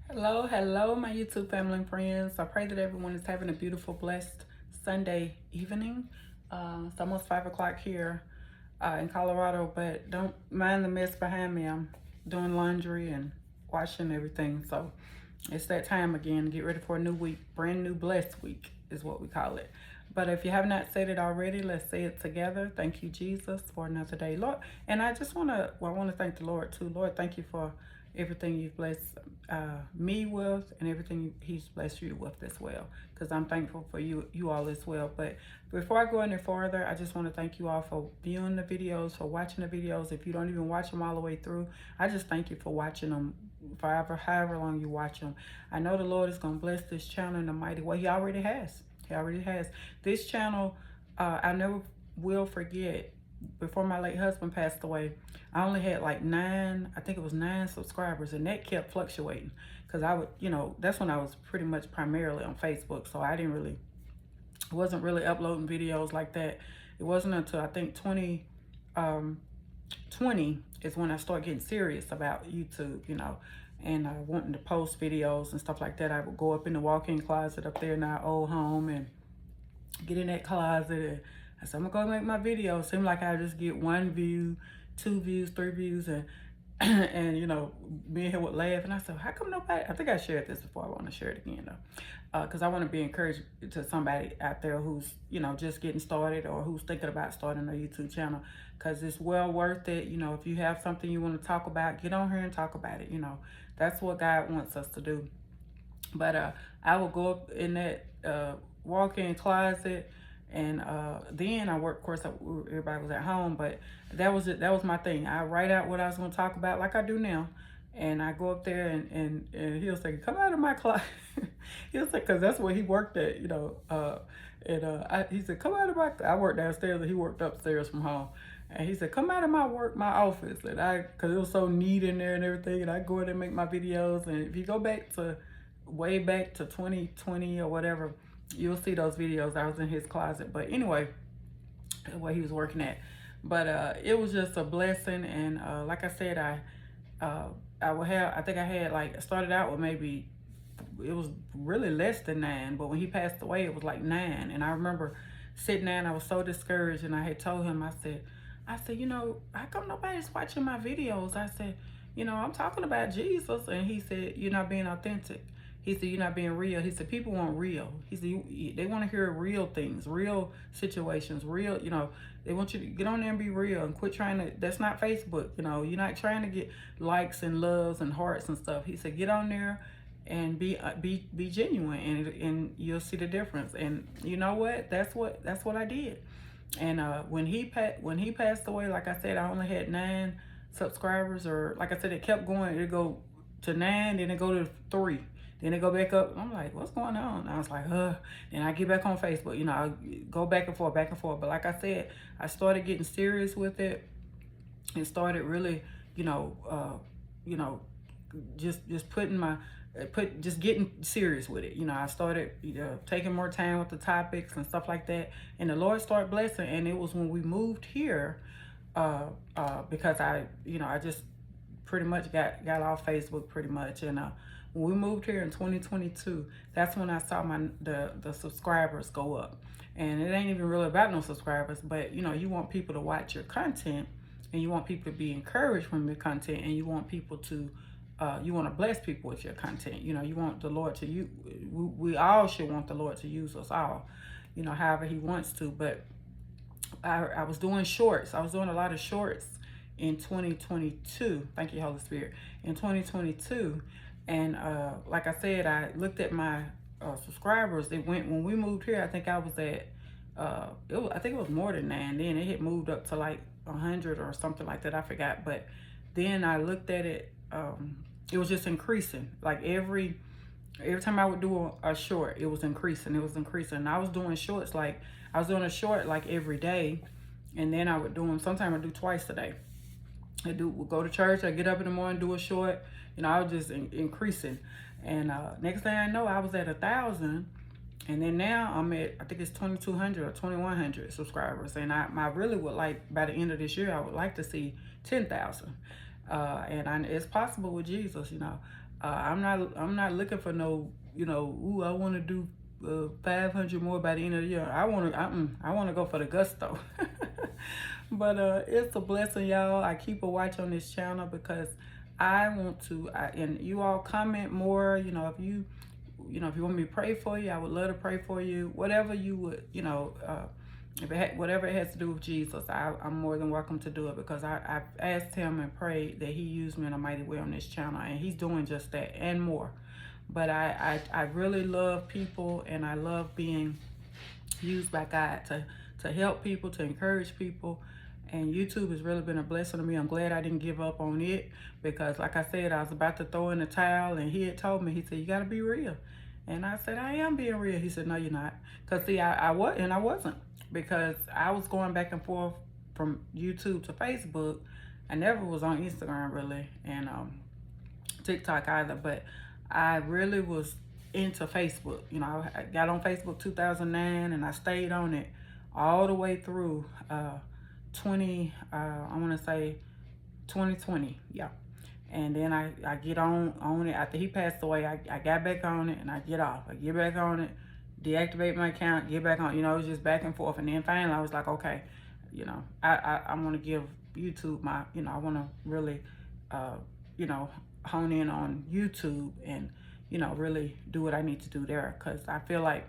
Hello, my YouTube family and friends. I pray that everyone is having a beautiful, blessed Sunday evening. It's almost 5 o'clock here in Colorado, but don't mind the mess behind me. I'm doing laundry and washing everything. So it's that time again. Get ready for a new week. Brand new, blessed week is what we call it. But if you have not said it already, let's say it together. Thank you, Jesus, for another day, Lord. And I just I want to thank the Lord too. Lord, thank you for everything you've blessed me with and everything he's blessed you with as well, because I'm thankful for you all as well. But before I go any further, I just want to thank you all for viewing the videos, for watching the videos. If you don't even watch them all the way through, I just thank you for watching them forever, however long you watch them. I know the Lord is going to bless this channel in a mighty way. He already has. He already has. This channel, I never will forget, before my late husband passed away, I only had like I think it was 9 subscribers, and that kept fluctuating because I would, that's when I was pretty much primarily on Facebook. So I wasn't really uploading videos like that. It wasn't until I think 2020 is when I started getting serious about YouTube, and wanting to post videos and stuff like that. I would go up in the walk-in closet up there in our old home and get in that closet, and I said, I'm gonna go make my video. It seemed like I just get 1 view, 2 views, 3 views, and and me and him would laugh. And I said, how come nobody? I think I shared this before. I want to share it again though, because I want to be encouraged to somebody out there who's just getting started or who's thinking about starting a YouTube channel, because it's well worth it. If you have something you want to talk about, get on here and talk about it. That's what God wants us to do. But I would go up in that walk-in closet, and then I worked. Of course, everybody was at home, but that was it. That was my thing. I write out what I was going to talk about, like I do now, and I go up there, and he'll say, "Come out of my closet." He'll say, because that's where he worked at, he said, "Come out of my." I worked downstairs, and he worked upstairs from home. And he said, "Come out of my office." And because it was so neat in there and everything, and I go in and make my videos. And if you go back to way back to 2020 or whatever, you'll see those videos. I was in his closet. But anyway, where he was working at. But it was just a blessing. And like I said, I think I had started out with maybe, it was really less than 9, but when he passed away, it was like 9. And I remember sitting there and I was so discouraged, and I had told him, I said, how come nobody's watching my videos? I said, I'm talking about Jesus. And he said, you're not being authentic. He said, you're not being real. He said, people want real. He said, they want to hear real things, real situations, real, they want you to get on there and be real and quit trying to, that's not Facebook. You're not trying to get likes and loves and hearts and stuff. He said, get on there and be genuine, and you'll see the difference. And you know what? That's what I did. And when he passed away, like I said, I only had 9 subscribers, or like I said, it kept going. It go to 9, then it go to 3. Then it go back up. I'm like, what's going on? I was like, and I get back on Facebook. I go back and forth, back and forth. But like I said, I started getting serious with it, and started really, just just getting serious with it. I started taking more time with the topics and stuff like that. And the Lord started blessing. And it was when we moved here, because I just pretty much got off Facebook pretty much. And when we moved here in 2022, that's when I saw the subscribers go up. And it ain't even really about no subscribers, but you want people to watch your content, and you want people to be encouraged from your content, and you want people to you want to bless people with your content. You want the Lord to use. We all should want the Lord to use us all, however he wants to. But I was doing shorts. I was doing a lot of shorts in 2022. Thank you, Holy Spirit. In 2022. And like I said, I looked at my subscribers. It went, when we moved here, I think I was at, I think it was more than 9 then. It had moved up to like 100 or something like that. I forgot. But then I looked at it. It was just increasing. Like every time I would do a short, it was increasing. It was increasing. And I was doing shorts, like I was doing a short like every day. And then I would do them. Sometimes I do twice a day. We'll go to church. I get up in the morning, do a short. I was just increasing. And next thing I know, I was at 1,000. And then now I'm at, I think it's 2,200 or 2,100 subscribers. And I really would like, by the end of this year, I would like to see 10,000. And it's possible with Jesus, I'm not looking for no, ooh, I want to do 500 more by the end of the year. I want to go for the gusto. But it's a blessing, y'all. I keep a watch on this channel because I want to, and you all comment more. If you want me to pray for you, I would love to pray for you. Whatever you would, whatever it has to do with Jesus, I'm more than welcome to do it, because I've asked him and prayed that he used me in a mighty way on this channel, and he's doing just that and more. But I really love people, and I love being used by God to help people, to encourage people. And YouTube has really been a blessing to me. I'm glad I didn't give up on it, because like I said, I was about to throw in the towel, and he had told me, he said, you got to be real. And I said, I am being real. He said, no, you're not. Because see, I wasn't, because I was going back and forth from YouTube to Facebook. I never was on Instagram really, and TikTok either, but I really was into Facebook. I got on Facebook 2009, and I stayed on it all the way through I want to say 2020, yeah. And then I get on it after he passed away. I got back on it, and I get off. I get back on it, deactivate my account, get back on. It was just back and forth. And then finally I was like, okay, I want to give YouTube my, I want to really, hone in on YouTube, and, really do what I need to do there. Because I feel like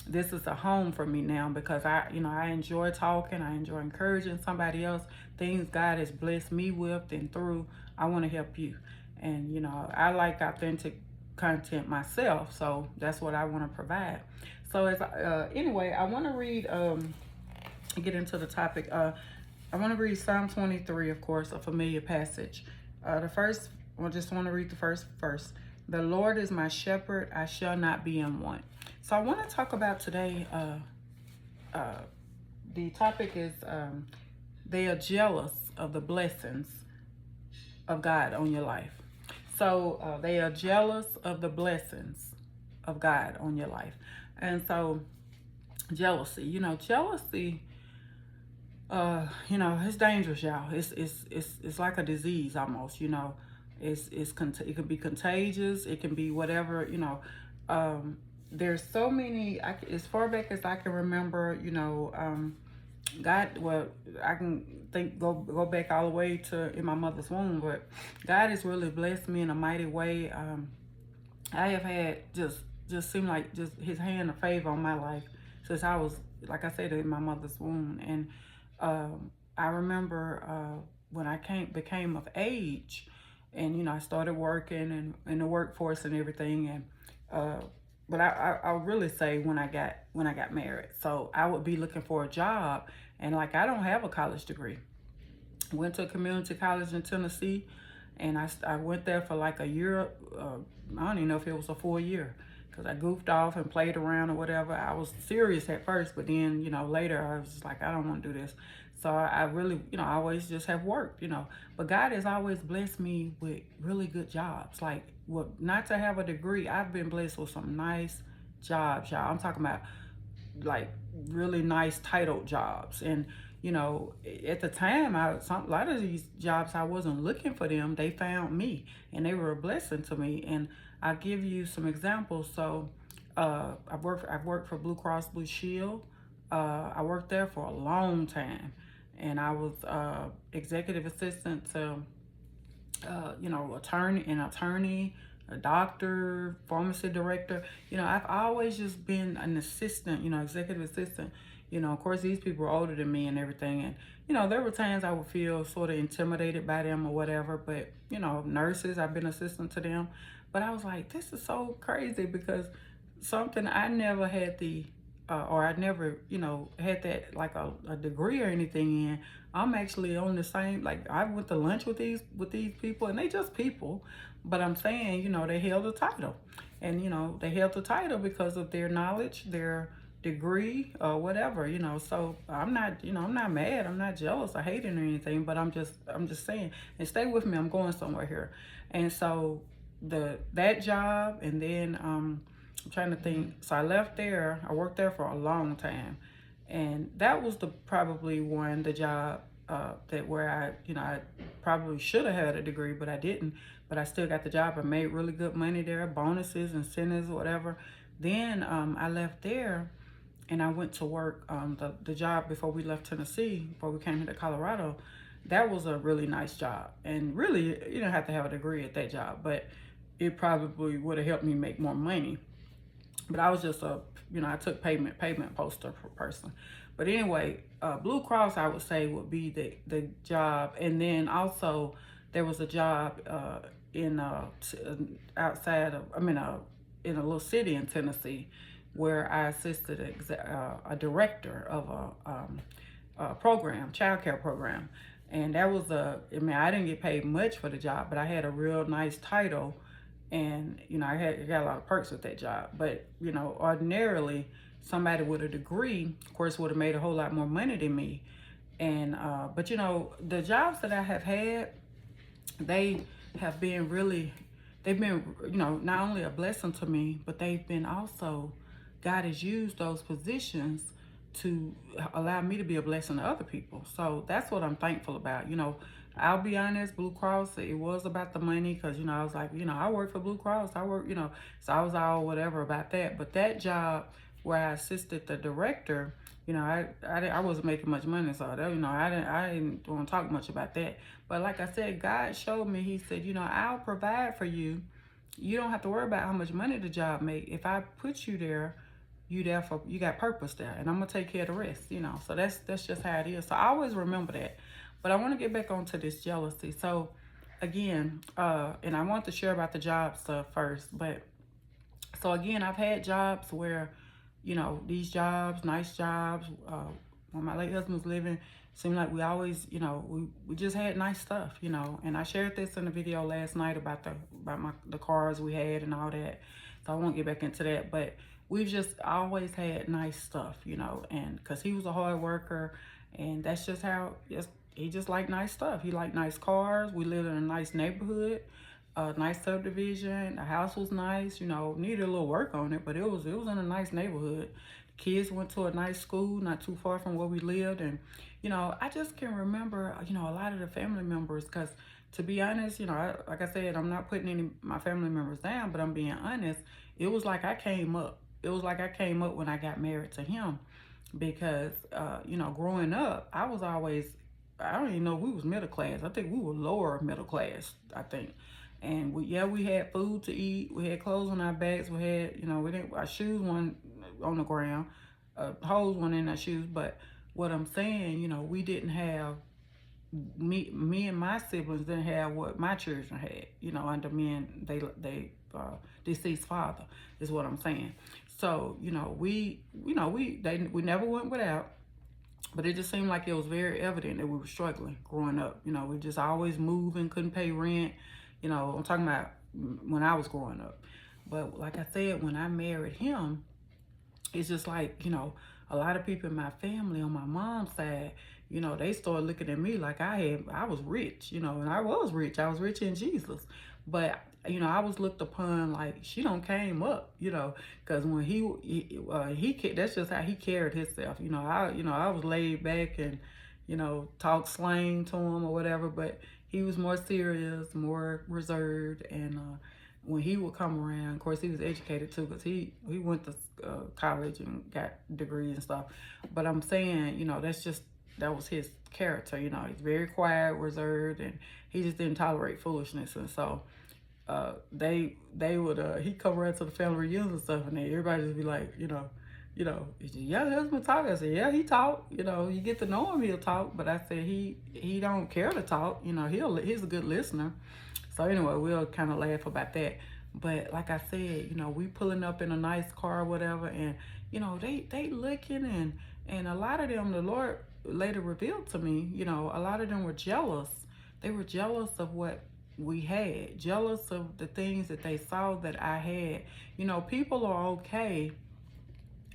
this is a home for me now, because I enjoy talking. I enjoy encouraging somebody else. Things God has blessed me with and through, I want to help you. And, I like authentic content myself, so that's what I want to provide. So anyway, I want to read, get into the topic. I want to read Psalm 23, of course, a familiar passage. I just want to read the first verse. The Lord is my shepherd, I shall not be in want. So I want to talk about today, the topic is, they are jealous of the blessings of God on your life. So they are jealous of the blessings of God on your life. And so jealousy, it's dangerous, y'all. It's like a disease almost, it can be contagious. It can be whatever, there's so many, as far back as I can remember, God, well, I can go back all the way to in my mother's womb, but God has really blessed me in a mighty way. I have had just seemed like just his hand of favor on my life since I was, like I said, in my mother's womb. And I remember when I became of age, and I started working and in the workforce and everything, and but I'll really say when I got married. So I would be looking for a job, and like, I don't have a college degree. Went to a community college in Tennessee, and I went there for like a year. I don't even know if it was a full year, because I goofed off and played around or whatever. I was serious at first, but then, later I was just like, I don't want to do this. So I really, I always just have worked, But God has always blessed me with really good jobs. Like, not to have a degree, I've been blessed with some nice jobs, y'all. I'm talking about like really nice titled jobs. And, at the time, a lot of these jobs, I wasn't looking for them. They found me, and they were a blessing to me. And I'll give you some examples. So I've worked for Blue Cross Blue Shield. I worked there for a long time, and I was executive assistant to attorney, a doctor, pharmacy director. I've always just been an assistant, executive assistant. Of course, these people are older than me and everything. And, there were times I would feel sort of intimidated by them or whatever. But, nurses, I've been assistant to them. But I was like, this is so crazy, because something I never had or I never, had that like a degree or anything in. I'm actually on the same, like, I went to lunch with these people, and they just people. But I'm saying, they held a title. And, they held the title because of their knowledge, their degree, or whatever, So I'm not mad. I'm not jealous or hating or anything, but I'm just saying, and stay with me, I'm going somewhere here. And so that job, and then I'm trying to think. So I left there. I worked there for a long time, and that was probably the job that where I probably should have had a degree, but I didn't. but I still got the job. I made really good money there, bonuses, incentives, whatever. Then I left there and I went to work the job before we left Tennessee, before we came here to Colorado. That was a really nice job. And really, you don't have to have a degree at that job, but it probably would have helped me make more money. But I was just I took payment poster person. But anyway, Blue Cross, I would say, would be the job. And then also there was a job in outside of, in a little city in Tennessee, where I assisted a director of a program, child care program. And that was I didn't get paid much for the job, but I had a real nice title. And, I got a lot of perks with that job. But, ordinarily, somebody with a degree, of course, would have made a whole lot more money than me. And, but, the jobs that I have had, they have been really, they've been, not only a blessing to me, but they've been also, God has used those positions to allow me to be a blessing to other people. So that's what I'm thankful about. I'll be honest, Blue Cross, it was about the money because, I was like, I work for Blue Cross. I work, so I was all whatever about that. But that job where I assisted the director, I wasn't making much money. So, I didn't want to talk much about that. But like I said, God showed me, he said, I'll provide for you. You don't have to worry about how much money the job make. If I put you there, you got purpose there, and I'm gonna take care of the rest, So that's just how it is. So I always remember that. But I want to get back onto this jealousy. So again, and I want to share about the job stuff first. But so again, I've had jobs where, these jobs, nice jobs. When my late husband was living, seemed like we always, we just had nice stuff, And I shared this in the video last night about the cars we had and all that. So I won't get back into that, but we've just always had nice stuff, and because he was a hard worker, and that's just how, he just liked nice stuff. He liked nice cars. We lived in a nice neighborhood, a nice subdivision. The house was nice, needed a little work on it, but it was in a nice neighborhood. The kids went to a nice school, not too far from where we lived. And, I just can remember, a lot of the family members, because to be honest, like I said, I'm not putting any of my family members down, but I'm being honest. It was like I came up. It was like I came up when I got married to him, because, growing up, I was always, I don't even know if we was middle class. I think we were lower middle class, I think. And we had food to eat. We had clothes on our backs. We had, our shoes weren't on the ground. Holes weren't in our shoes. But what I'm saying, we didn't have, me and my siblings didn't have what my children had, under me and they deceased father, is what I'm saying. So, we never went without. But it just seemed like it was very evident that we were struggling growing up. We just always moving, couldn't pay rent. I'm talking about when I was growing up. But like I said, when I married him, it's just like, a lot of people in my family on my mom's side, they started looking at me like I was rich, and I was rich. I was rich in Jesus. But, I was looked upon like she don't came up, because when he that's just how he carried himself. I was laid back and, talk slang to him or whatever, but he was more serious, more reserved. And when he would come around, of course, he was educated too, because he went to college and got degrees and stuff. But I'm saying, that was his character. He's very quiet, reserved, and he just didn't tolerate foolishness. And so they would he'd come around to the family reunions and stuff, and then everybody just be like, is your husband talk? I said, yeah, he talk. You get to know him, he'll talk. But I said he don't care to talk. He's a good listener. So anyway, we'll kind of laugh about that. But like I said, we pulling up in a nice car or whatever, and they looking, and a lot of them, the Lord later revealed to me, a lot of them were jealous. They were jealous of what we had, jealous of the things that they saw that I had. People are okay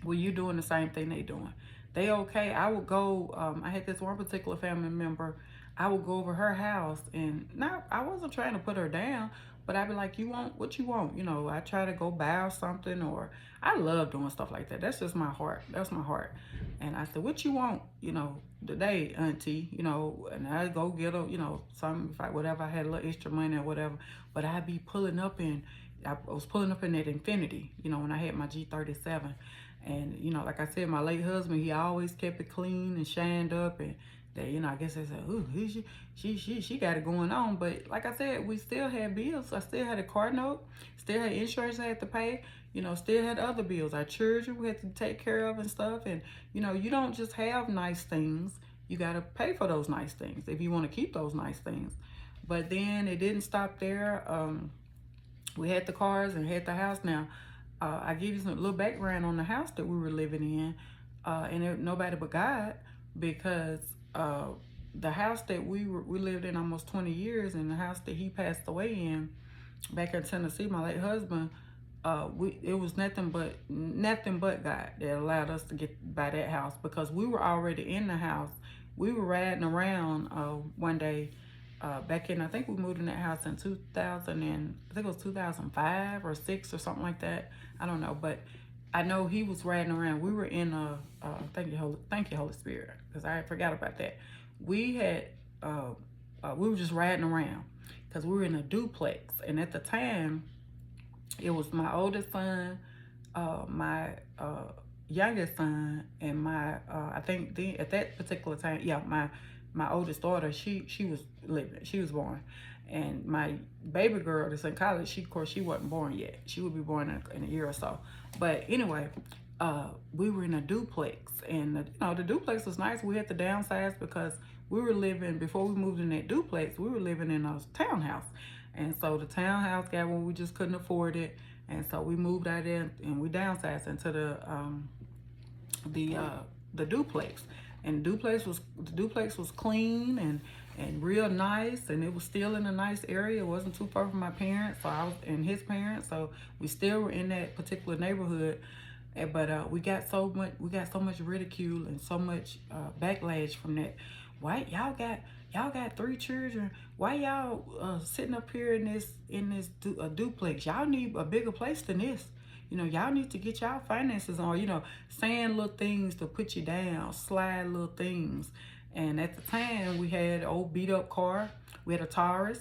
when you're doing the same thing they doing. They okay. I would go, I had this one particular family member, I would go over her house, and I wasn't trying to put her down, But I'd be like, you want what you want? You know, I try to go buy something, or I love doing stuff like that. That's just my heart. That's my heart. And I said, what you want? You know, today, auntie, you know, and I go get a, you know, some, if I, whatever, I had a little extra money or whatever. But I'd be pulling up in, I was pulling up in that Infiniti, you know, when I had my G37. And, you know, like I said, my late husband, he always kept it clean and shined up. And that, you know, I guess they said, ooh, she got it going on. But like I said, we still had bills. I still had a car note, still had insurance I had to pay, you know, still had other bills. Our children we had to take care of and stuff. And, you know, you don't just have nice things. You got to pay for those nice things if you want to keep those nice things. But then it didn't stop there. We had the cars and had the house. Now, I give you some little background on the house that we were living in, and nobody but God, because the house that we lived in almost 20 years, and the house that he passed away in back in Tennessee, my late husband, it was nothing but God that allowed us to get by that house, because we were already in the house. We were riding around one day. Back in, I think we moved in that house in 2000 and I think it was 2005 or 6 or something like that. I don't know, but I know he was riding around. We were in thank you Holy Spirit, because I forgot about that. We had we were just riding around because we were in a duplex, and at the time it was my oldest son, my youngest son, and my I think at that particular time, yeah, my oldest daughter, she was living, she was born. And my baby girl that's in college, of course, she wasn't born yet. She would be born in a year or so. But anyway, we were in a duplex, and you know, the duplex was nice. We had to downsize because we were living, before we moved in that duplex, we were living in a townhouse. And so the townhouse got when we just couldn't afford it. And so we moved out there and we downsized into the duplex. And the duplex was clean and real nice, and it was still in a nice area. It wasn't too far from my parents, so I was and his parents, so we still were in that particular neighborhood. But we got so much ridicule and so much backlash from that. Why y'all got 3 children? Why y'all sitting up here in this duplex? Y'all need a bigger place than this. You know, y'all need to get y'all finances on, you know, saying little things to put you down, slide little things. And at the time, we had an old beat up car. We had a Taurus.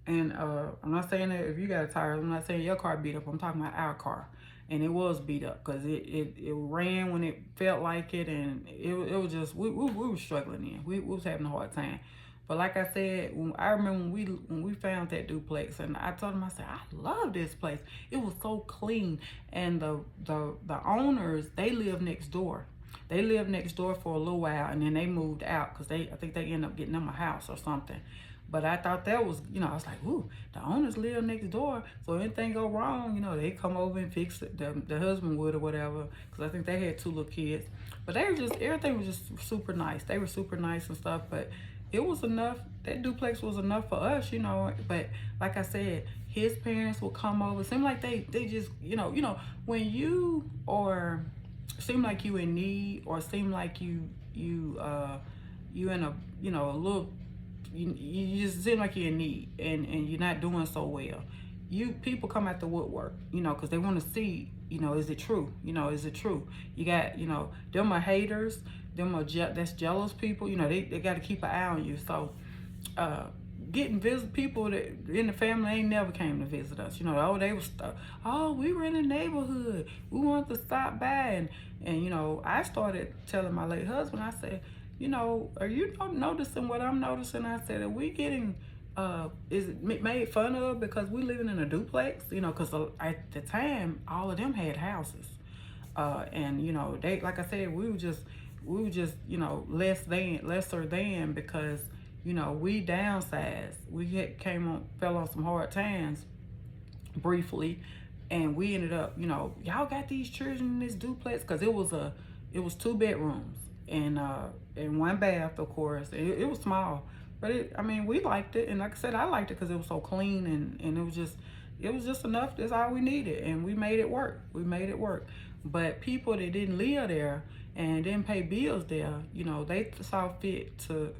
And I'm not saying that if you got a Taurus, I'm not saying your car beat up. I'm talking about our car. And it was beat up because it ran when it felt like it. And it was just, we were struggling in. We was having a hard time. But like I said, I remember when we found that duplex, and I told him, I said, I love this place. It was so clean, and the owners, they live next door. They lived next door for a little while, and then they moved out because I think they ended up getting them a house or something. But I thought that was, you know, I was like, ooh, the owners live next door, so anything go wrong, you know, they come over and fix it. The husband would or whatever, because I think they had 2 little kids. But they were just, everything was just super nice. They were super nice and stuff, but it was enough. That duplex was enough for us, you know. But like I said, his parents would come over. Seemed like they just, you know, when you are, seem like you in need, or seem like you in a, you know, a little, you just seem like you're in need, and you're not doing so well. People come out the woodwork, you know, because they want to see, you know, is it true? You know, is it true? You got, you know, them are haters. Them are that's jealous people. You know, they got to keep an eye on you. So getting people that in the family ain't never came to visit us. You know, oh, they was we were in the neighborhood. We wanted to stop by, and you know, I started telling my late husband. I said, you know, are you noticing what I'm noticing? I said, are we getting is it made fun of because we living in a duplex? You know, because at the time all of them had houses, and you know, they, like I said, we were just, you know, lesser than, because, you know, we downsized. We fell on some hard times briefly, and we ended up, you know, y'all got these children in this duplex, because it was 2 bedrooms and 1 bath, of course. It was small, but I mean, we liked it, and like I said, I liked it because it was so clean, and it was just enough. That's all we needed, and we made it work. But people that didn't live there and didn't pay bills there, you know, they saw fit to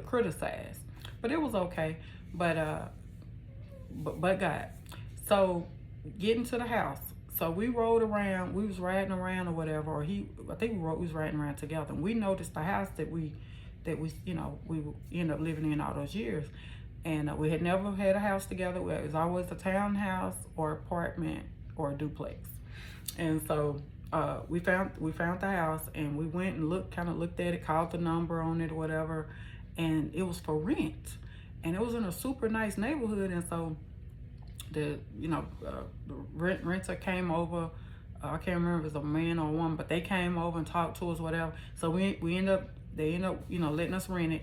criticize. But it was okay. But God. So getting to the house. So we rode around, we was riding around or whatever, or I think we was riding around together. And we noticed the house that we, we ended up living in all those years. And we had never had a house together. It was always a townhouse or apartment or a duplex. And so we found the house, and we went and kind of looked at it, called the number on it or whatever, and it was for rent. And it was in a super nice neighborhood. And so the renter came over. I can't remember if it was a man or a woman, but they came over and talked to us, whatever. So they end up letting us rent it,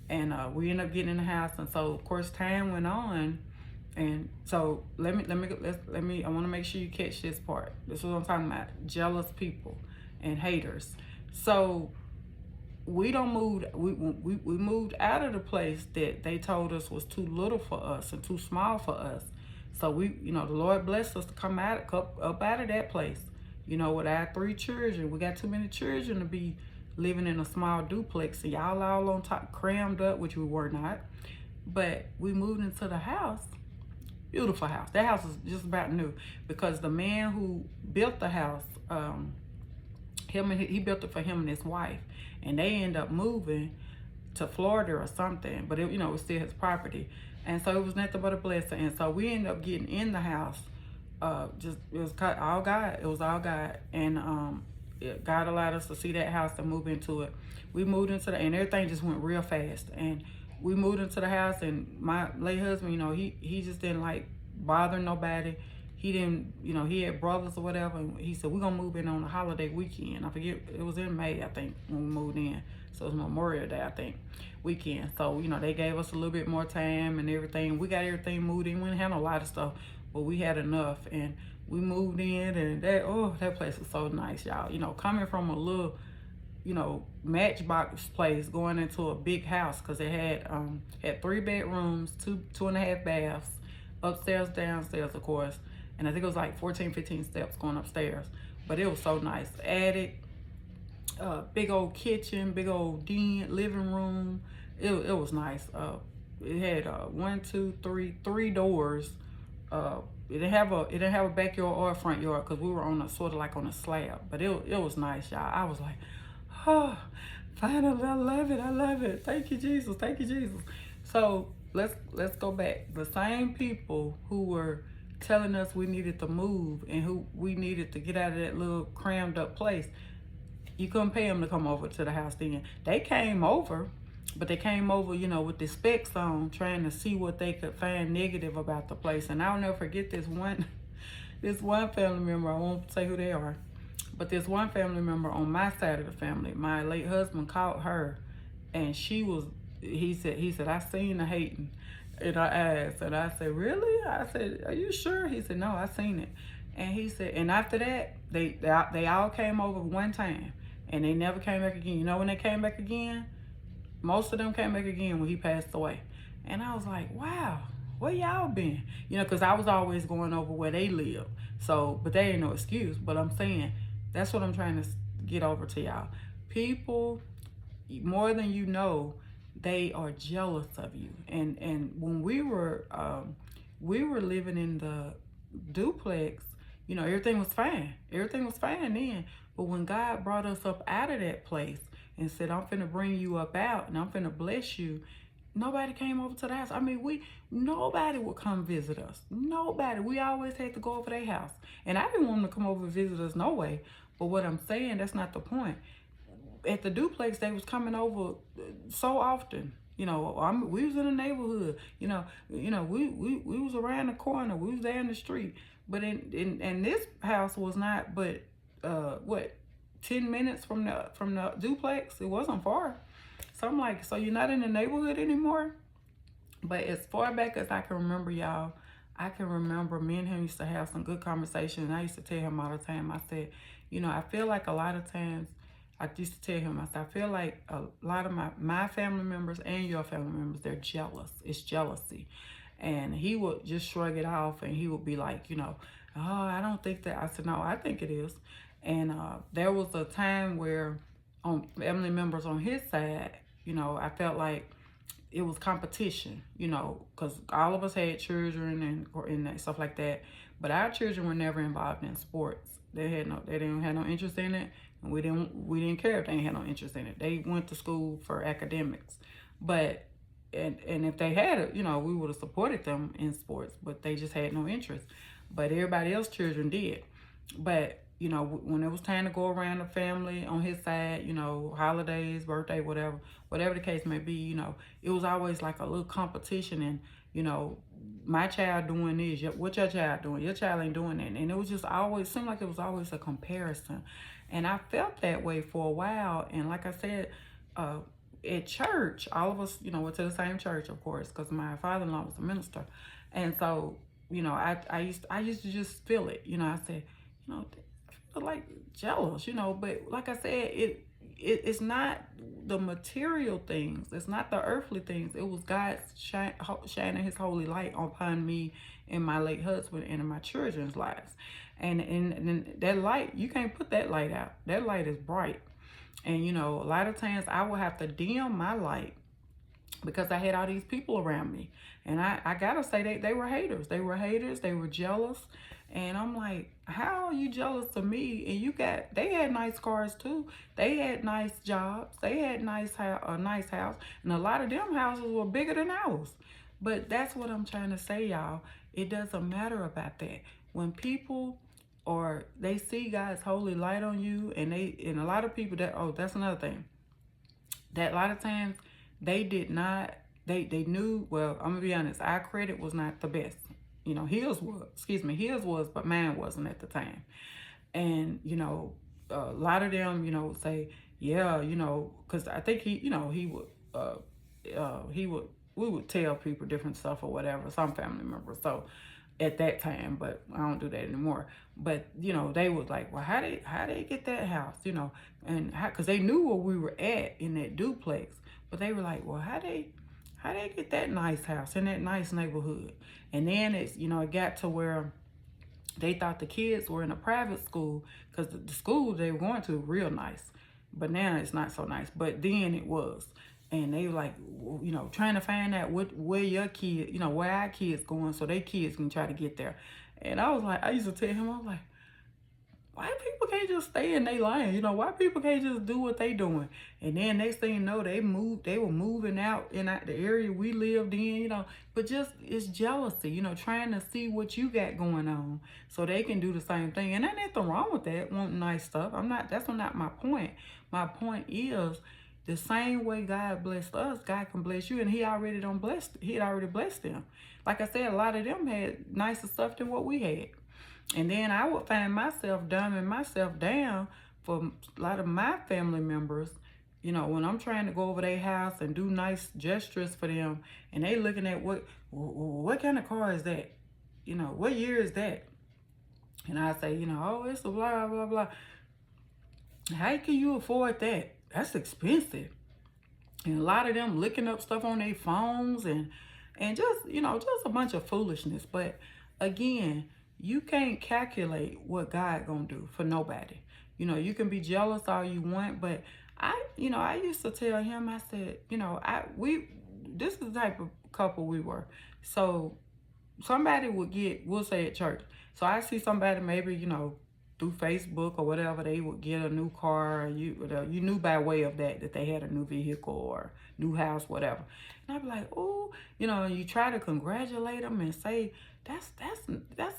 and we end up getting in the house. And so of course time went on, and so let me I want to make sure you catch this part. This is what I'm talking about: jealous people and haters. So we moved out of the place that they told us was too little for us and too small for us. So the Lord blessed us to come up out of that place, with our 3 children. We got too many children to be living in a small duplex, and y'all all on top, crammed up, which we were not. But we moved into the house. Beautiful house. That house is just about new, because the man who built the house, he built it for him and his wife, and they end up moving to Florida or something. But it was still his property, and so it was nothing but a blessing. And so we ended up getting in the house. It was all God. It was all God, and God allowed us to see that house and move into it. We moved into and everything just went real fast. And we moved into the house, and my late husband, he just didn't like bother nobody. He didn't, he had brothers or whatever. And he said, we're going to move in on a holiday weekend. I forget, it was in May, I think, when we moved in. So it was Memorial Day, I think, weekend. So, they gave us a little bit more time and everything. We got everything moved in. We didn't have a lot of stuff, but we had enough. And we moved in, and that place was so nice, y'all. Coming from a little, matchbox place going into a big house, because it had 3 bedrooms, 2.5 baths, upstairs, downstairs, of course. And I think it was like 14, 15 steps going upstairs. But it was so nice. Attic, big old kitchen, big old den, living room. It was nice. It had 3 doors. It didn't have a backyard or a front yard, because we were on a slab. But it was nice, y'all. I was like, oh, finally, I love it. Thank you, Jesus. Thank you, Jesus. So let's go back. The same people who were telling us we needed to move and who we needed to get out of that little crammed up place, you couldn't pay them to come over to the house then. They came over, but they came over, with the specs on, trying to see what they could find negative about the place. And I'll never forget this one family member. I won't say who they are, but this one family member on my side of the family, my late husband called her, and he said, I seen the hating in her eyes. And I said, really? I said, are you sure? He said, no, I seen it. And he said, and after that, they all came over one time, and they never came back again. When they came back again? Most of them came back again when he passed away. And I was like, wow, where y'all been? Because I was always going over where they live. So, but they ain't no excuse. But I'm saying, that's what I'm trying to get over to y'all. People, more than you know, they are jealous of you. And when we were living in the duplex, everything was fine. Everything was fine then. But when God brought us up out of that place and said, I'm finna bring you up out and I'm finna bless you, nobody came over to the house. I mean, nobody would come visit us. Nobody. We always had to go over their house. And I didn't want them to come over and visit us no way. But what I'm saying, that's not the point. At the duplex, they was coming over so often. We was in the neighborhood. We was around the corner. We was there in the street. But in this house was not but 10 minutes from the duplex. It wasn't far. So I'm like, so you're not in the neighborhood anymore? But as far back as I can remember, y'all, I can remember me and him used to have some good conversations. And I used to tell him all the time, I said, I feel like a lot of times, I used to tell him, I said, I feel like a lot of my family members and your family members, they're jealous. It's jealousy. And he would just shrug it off, and he would be like, oh, I don't think that. I said, no, I think it is. And there was a time where on family members on his side, I felt like it was competition, you know, because all of us had children and stuff like that. But our children were never involved in sports. They didn't have no interest in it, and we didn't care if they had no interest in it. They went to school for academics, but and if they had it, you know, we would have supported them in sports, but they just had no interest. But everybody else children did. But you know, when it was time to go around the family on his side, you know, holidays, birthday, whatever the case may be, you know, it was always like a little competition. And you know, my child doing this, what your child doing, your child ain't doing that. And it was just always seemed like it was always a comparison. And I felt that way for a while. And like I said, at church, all of us, you know, went to the same church, of course, because my father-in-law was a minister. And so, you know, I used to just feel it. You know, I said, you know, I feel like jealous, you know. But like I said, it's not the material things. It's not the earthly things. It was God shining his holy light upon me and my late husband and in my children's lives. And that light, you can't put that light out. That light is bright. And, you know, a lot of times I would have to dim my light because I had all these people around me. And I gotta say, they were haters. They were haters. They were jealous. And I'm like, how are you jealous of me? And they had nice cars too. They had nice jobs. They had a nice house. And a lot of them houses were bigger than ours. But that's what I'm trying to say, y'all. It doesn't matter about that. When people or they see God's holy light on you, and a lot of people that's another thing. That a lot of times they did not, they knew, well, I'm gonna be honest, our credit was not the best. You know, his was, but mine wasn't at the time. And, you know, a lot of them, you know, would say, yeah, you know, because I think we would tell people different stuff or whatever, some family members. So at that time, but I don't do that anymore. But you know, they was like, well, how they get that house, you know, and because they knew where we were at in that duplex, but they were like, well, how they get that nice house in that nice neighborhood? And then it's, you know, it got to where they thought the kids were in a private school because the school they were going to real nice, but now it's not so nice. But then it was. And they were like, you know, trying to find out where your kid, you know, where our kids going so their kids can try to get there. And I was like, I used to tell him, I was like, why people can't just stay in their lane? You know, why people can't just do what they doing? And then next thing you know, they were moving out in the area we lived in, you know. But just, it's jealousy, you know, trying to see what you got going on so they can do the same thing. And there's nothing wrong with that, wanting nice stuff. That's not my point. My point is, the same way God blessed us, God can bless you. And he had already blessed them. Like I said, a lot of them had nicer stuff than what we had. And then I would find myself dumbing myself down for a lot of my family members, you know, when I'm trying to go over their house and do nice gestures for them, and they looking at what kind of car is that? You know, what year is that? And I say, you know, oh, it's a blah, blah, blah. How can you afford that? That's expensive. And a lot of them looking up stuff on their phones and just, you know, just a bunch of foolishness. But again, you can't calculate what God gonna do for nobody. You know, you can be jealous all you want, but I used to tell him, I said, you know, this is the type of couple we were. So somebody we'll say at church. So I see somebody maybe, you know, through Facebook or whatever, they would get a new car, and you knew by way of that they had a new vehicle or new house, whatever. And I'd be like, oh, you know, and you try to congratulate them and say, that's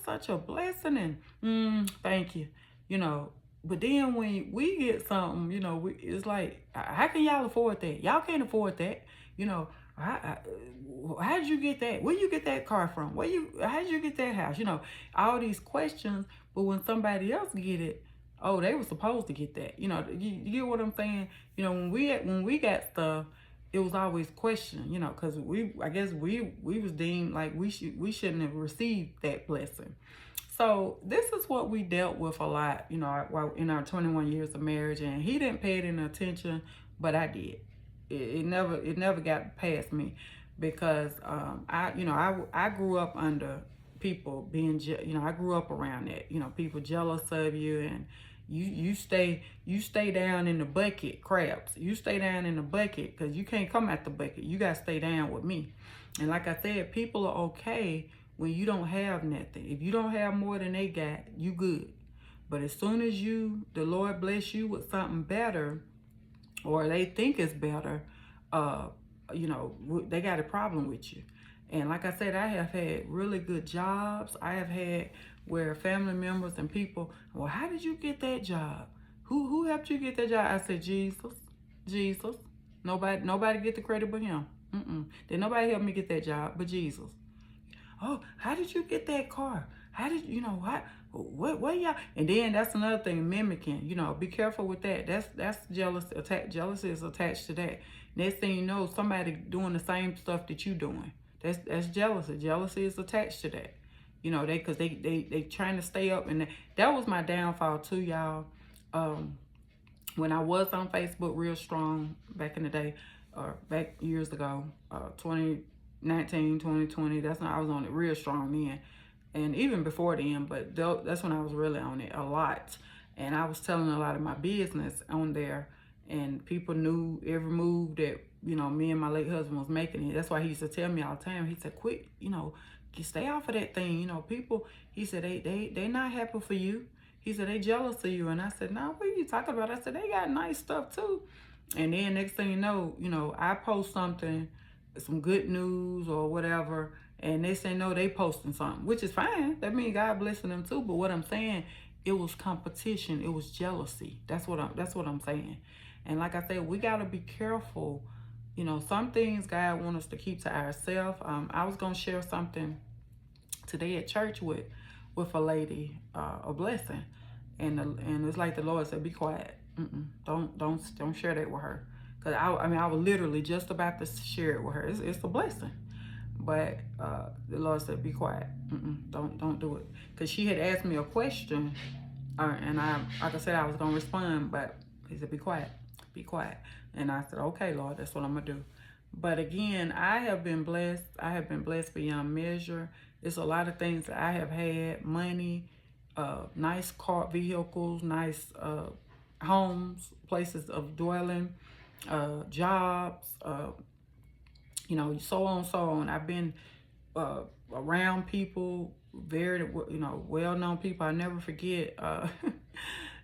such a blessing, and thank you, you know. But then when we get something, you know, it's like, how can y'all afford that? Y'all can't afford that, you know. How'd you get that? Where you get that car from? How'd you get that house? You know, all these questions. But when somebody else get it, oh, they were supposed to get that. You know, you get what I'm saying? You know, when we got stuff, it was always questioned. You know, because I guess we was deemed like we shouldn't have received that blessing. So this is what we dealt with a lot. You know, in our 21 years of marriage, and he didn't pay it any attention, but I did. It never got past me because I grew up under people being, you know, I grew up around that, you know, people jealous of you, You stay down in the bucket, crabs. You stay down in the bucket because you can't come out the bucket. You gotta stay down with me. And like I said, people are okay when you don't have nothing. If you don't have more than they got, you good. But as soon as the Lord bless you with something better, or they think it's better, they got a problem with you. And like I said, I have had really good jobs. I have had where family members and people, well, how did you get that job? Who helped you get that job? I said, Jesus. Nobody get the credit but him. Did nobody help me get that job but Jesus. Oh, how did you get that car? How did what y'all? And then that's another thing, mimicking. Be careful with that. That's jealousy. Jealousy is attached to that. Next thing you know, somebody doing the same stuff that you doing. That's jealousy. Jealousy is attached to that. Because they trying to stay up, and that was my downfall too, y'all. When I was on Facebook real strong back in the day, or back years ago, 2019, 2020, that's when I was on it real strong then. And even before then, but that's when I was really on it a lot. And I was telling a lot of my business on there, and people knew every move that, me and my late husband was making it. That's why he used to tell me all the time. He said, quit, stay off of that thing. People, he said, they not happy for you. He said, they jealous of you. And I said, no, what are you talking about? I said, they got nice stuff too. And then next thing you know, I post something, some good news or whatever, and they say, no, they posting something, which is fine. That means God blessing them too. But what I'm saying, it was competition. It was jealousy. That's what I'm saying. And like I said, we got to be careful. Some things God wants us to keep to ourselves. I was going to share something today at church with a lady, a blessing. And it's like the Lord said, be quiet. Don't share that with her. Because I was literally just about to share it with her. It's a blessing. But the Lord said, be quiet. Don't do it. Because she had asked me a question. And like I said, I was going to respond. But he said, be quiet. Be quiet. And I said, okay, Lord, that's what I'm going to do. But again, I have been blessed. I have been blessed beyond measure. It's a lot of things that I have had. Money, nice car, vehicles, nice homes, places of dwelling, jobs, so on. I've been around people, very, well-known people. I never forget.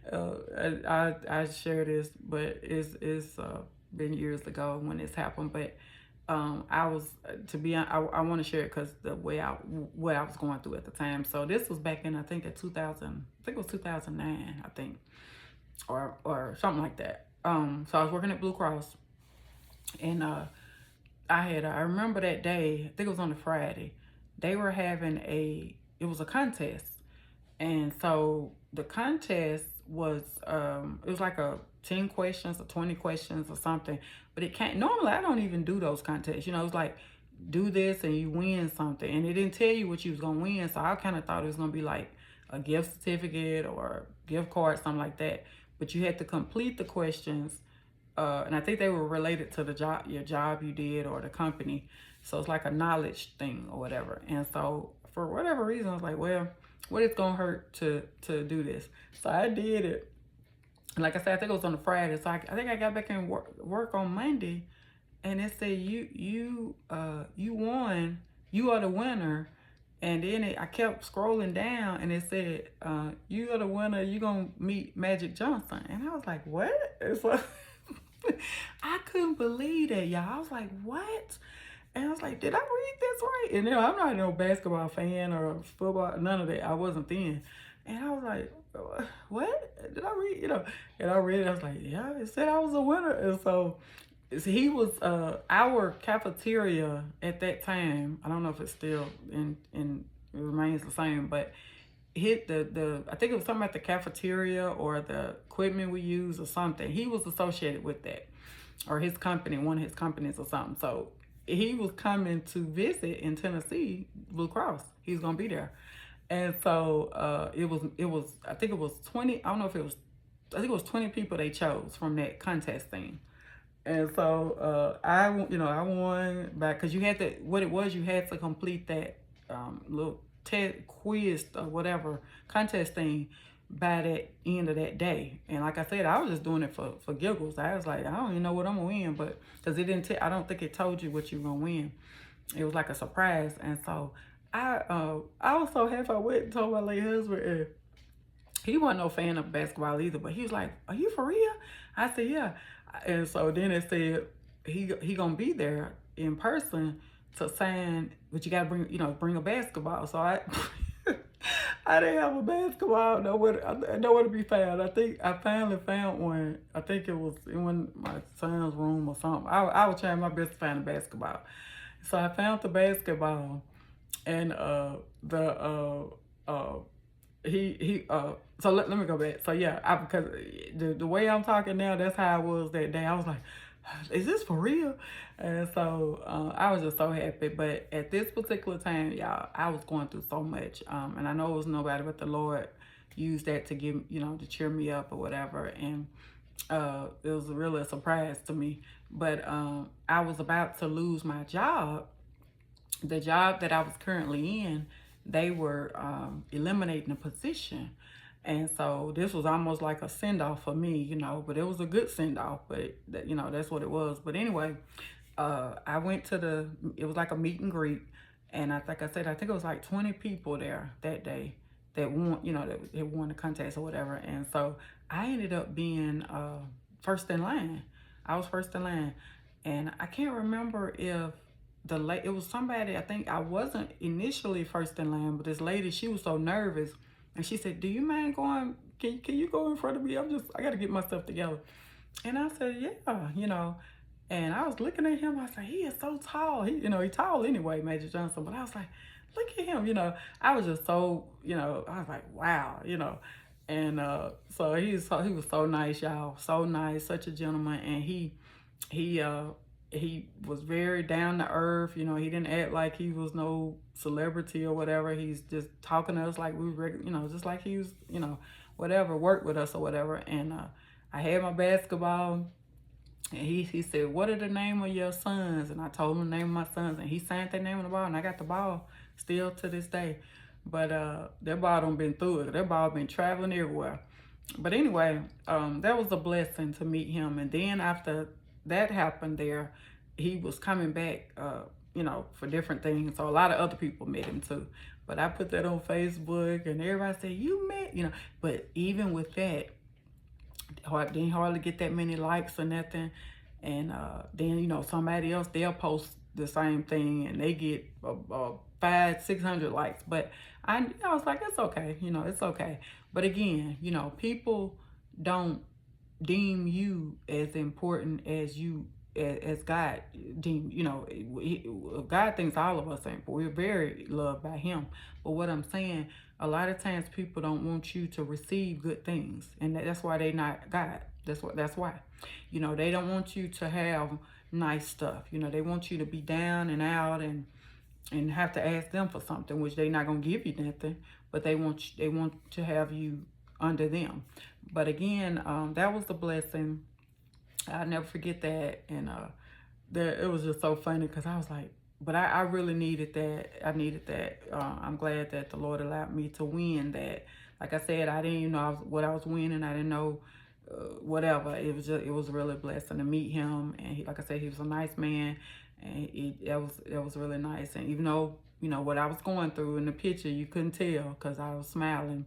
I share this, but it's been years ago when this happened. But I was, to be honest, I want to share it because what I was going through at the time. So this was back in, I think, 2009, I think, or something like that. So I was working at Blue Cross, and I remember that day, I think it was on a Friday, they were having it was a contest. And so the contest was, it was like a 10 questions or 20 questions or something, but it can't, normally I don't even do those contests. It's like, do this and you win something. And it didn't tell you what you was going to win. So I kind of thought it was going to be like a gift certificate or a gift card, something like that. But you had to complete the questions. And I think they were related to your job you did or the company. So it's like a knowledge thing or whatever. And so for whatever reason, I was like, well, what is going to hurt to do this? So I did it. And like I said, I think it was on a Friday. So I think I got back in work on Monday, and it said, you won. You are the winner. And then I kept scrolling down, and it said, you are the winner. You're going to meet Magic Johnson. And I was like, what? It's like, I couldn't believe that, y'all. I was like, what? And I was like, did I read this right? And I'm not no basketball fan or football, none of that. I wasn't then. And I was like, what? Did I read? And I read it. I was like, yeah, it said I was a winner. And so he was, our cafeteria at that time, I don't know if it's still it remains the same, but hit I think it was something at the cafeteria or the equipment we use or something. He was associated with that, or his company, one of his companies or something. So he was coming to visit in Tennessee, Blue Cross. He's gonna be there. And so it was I think it was 20, I think it was 20 people they chose from that contest thing. And so I won back, because you had to, what it was, you had to complete that little quiz or whatever contest thing by that end of that day. And like I said, I was just doing it for giggles. I was like, I don't even know what I'm gonna win, but because it didn't, I don't think it told you what you were gonna win. It was like a surprise. And so I was so happy. I went and told my late husband, and he wasn't no fan of basketball either. But he was like, "Are you for real?" I said, "Yeah." And so then it said he gonna be there in person to sign, but you gotta bring a basketball. So I I didn't have a basketball, nowhere to be found. I think I finally found one. I think it was in my son's room or something. I was trying my best to find a basketball. So I found the basketball, and the he so let me go back. So yeah, because the way I'm talking now, that's how I was that day. I was like, is this for real? And so I was just so happy. But at this particular time, y'all, I was going through so much, and I know it was nobody but the Lord used that to give, to cheer me up or whatever. And it was really a surprise to me. But I was about to lose my job. The job that I was currently in, they were eliminating a position. And so this was almost like a send-off for me, but it was a good send-off, but that's what it was. But anyway, I went to it was like a meet and greet. And I think it was like 20 people there that day that won, that won the contest or whatever. And so I ended up being first in line. I was first in line. And I can't remember if it was somebody. I think I wasn't initially first in line, but this lady, she was so nervous, and she said, "Do you mind going? Can you go in front of me? I got to get myself together." And I said, "Yeah." And I was looking at him. I was like, "He is so tall. He tall anyway, Major Johnson." But I was like, "Look at him." I was just so, I was like, "Wow." And so he was so nice, y'all. So nice, such a gentleman, and he was very down to earth. He didn't act like he was no celebrity or whatever. He's just talking to us like we were, just like he was, whatever, worked with us or whatever. And I had my basketball, and he said, "What are the name of your sons?" And I told him the name of my sons, and he signed their name on the ball, and I got the ball still to this day. But that ball done been through it. That ball been traveling everywhere. But anyway, that was a blessing to meet him. And then after that happened there, he was coming back, for different things. So a lot of other people met him too. But I put that on Facebook, and everybody said, "You met," But even with that, didn't hardly get that many likes or nothing. And then, somebody else, they'll post the same thing, and they get 500-600 likes. But I was like, it's okay, it's okay. But again, people don't deem you as important as God deem. God thinks all of us are important. We're very loved by him. But what I'm saying, a lot of times people don't want you to receive good things, and that's why they not God. That's why. They don't want you to have nice stuff. They want you to be down and out and have to ask them for something, which they're not gonna give you nothing, but they want to have you under them. But again, that was a blessing. I'll never forget that. And it was just so funny, because I was like, but I really needed that. I needed that. I'm glad that the Lord allowed me to win that. Like I said, I didn't even know what I was winning. I didn't know whatever. It was really a blessing to meet him. And like I said, he was a nice man, and it was really nice. And even though what I was going through in the picture, you couldn't tell because I was smiling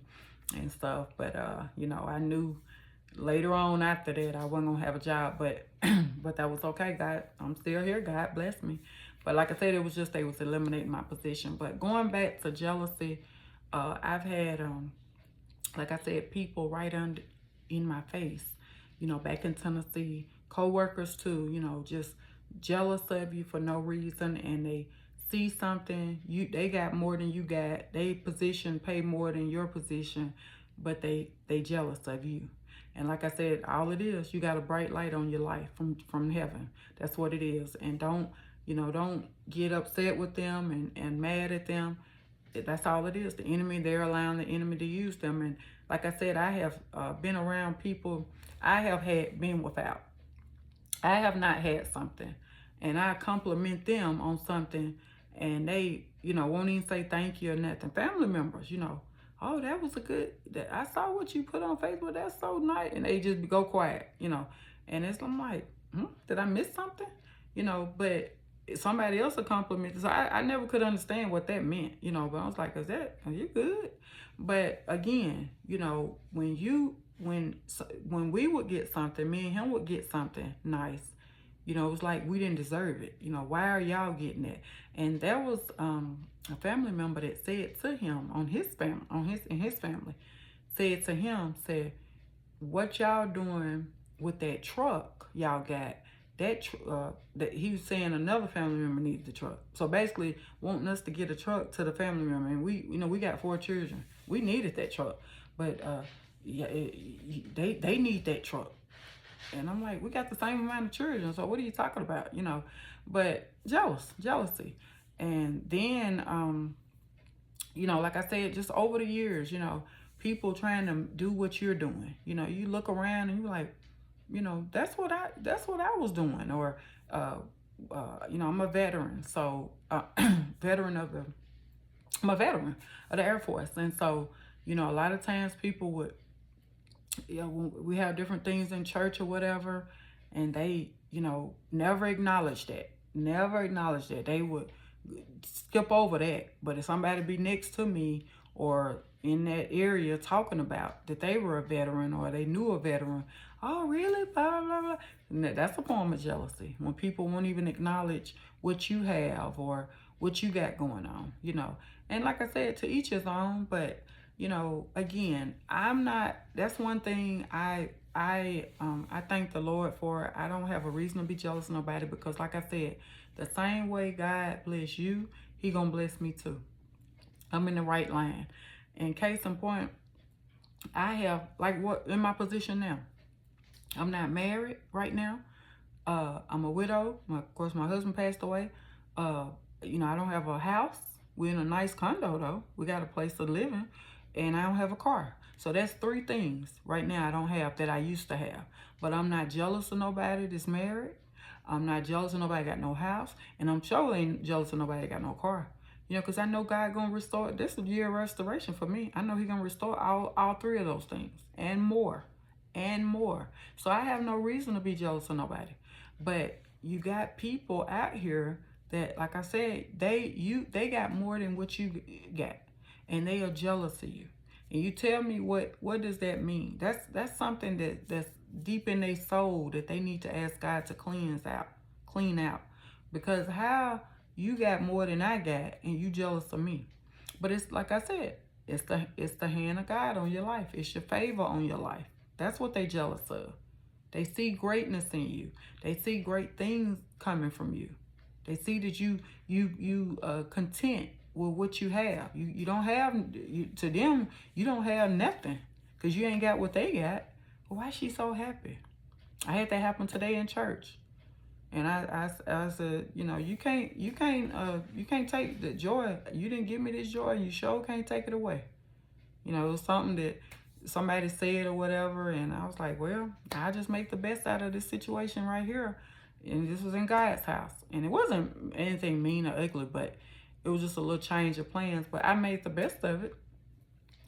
and stuff. But I knew later on after that I wasn't gonna have a job, but but that was okay. God, I'm still here. God bless me. But like I said, it was just they was eliminating my position. But going back to jealousy, I've had like I said, people right under in my face, back in Tennessee, co-workers too, just jealous of you for no reason, and they see something they got more than you got, they position pay more than your position, but they jealous of you. And like I said, all it is, you got a bright light on your life from heaven. That's what it is. And don't get upset with them and mad at them. That's all it is. The enemy, they're allowing the enemy to use them. And like I said, I have been around people I have been without. I have not had something, and I compliment them on something, and they, won't even say thank you or nothing. Family members, oh, that was a good, I saw what you put on Facebook. That's so nice. And they just go quiet, And I'm like, did I miss something? But somebody else a compliment. So I never could understand what that meant, But I was like, are you good? But again, when we would get something, me and him would get something nice. It was like we didn't deserve it. Why are y'all getting it? And there was a family member that said to him in his family, said to him, said, what y'all doing with that truck y'all got? That he was saying another family member needed the truck. So basically wanting us to get a truck to the family member. And we got 4 children. We needed that truck. But yeah, they need that truck. And I'm like, we got the same amount of children, so what are you talking about, But jealousy. And then, like I said, just over the years, people trying to do what you're doing. You look around and you're like, that's what I was doing. Or, I'm a veteran, so I'm a veteran of the Air Force, and so a lot of times people would, we have different things in church or whatever, and they, never acknowledge that. They would skip over that. But if somebody be next to me or in that area talking about that they were a veteran or they knew a veteran, oh, really? Blah, blah, blah. And that's a form of jealousy. When people won't even acknowledge what you have or what you got going on, And like I said, to each his own, but again, that's one thing I thank the Lord for. I don't have a reason to be jealous of nobody, because like I said, the same way God bless you, he gonna bless me too. I'm in the right line. And case in point, I have, what in my position now, I'm not married right now. I'm a widow. Of course, my husband passed away. I don't have a house. We're in a nice condo though. We got a place to live in. And I don't have a car. So that's 3 things right now I don't have that I used to have. But I'm not jealous of nobody that's married. I'm not jealous of nobody got no house. And I'm sure ain't jealous of nobody that got no car. Because I know God gonna restore. This is a year of restoration for me. I know he gonna restore all 3 of those things and more. And more. So I have no reason to be jealous of nobody. But you got people out here that, like I said, they got more than what you got. And they are jealous of you. And you tell me what does that mean? That's something that's deep in their soul that they need to ask God to clean out. Because how you got more than I got and you jealous of me? But it's like I said, it's the hand of God on your life. It's your favor on your life. That's what they jealous of. They see greatness in you. They see great things coming from you. They see that you content with what you have. You don't have, to them, you don't have nothing, because you ain't got what they got. Well, why is she so happy? I had that happen today in church. And I said, you can't take the joy. You didn't give me this joy. You sure can't take it away. It was something that somebody said or whatever. And I was like, well, I just make the best out of this situation right here. And this was in God's house. And it wasn't anything mean or ugly, but it was just a little change of plans. But I made the best of it.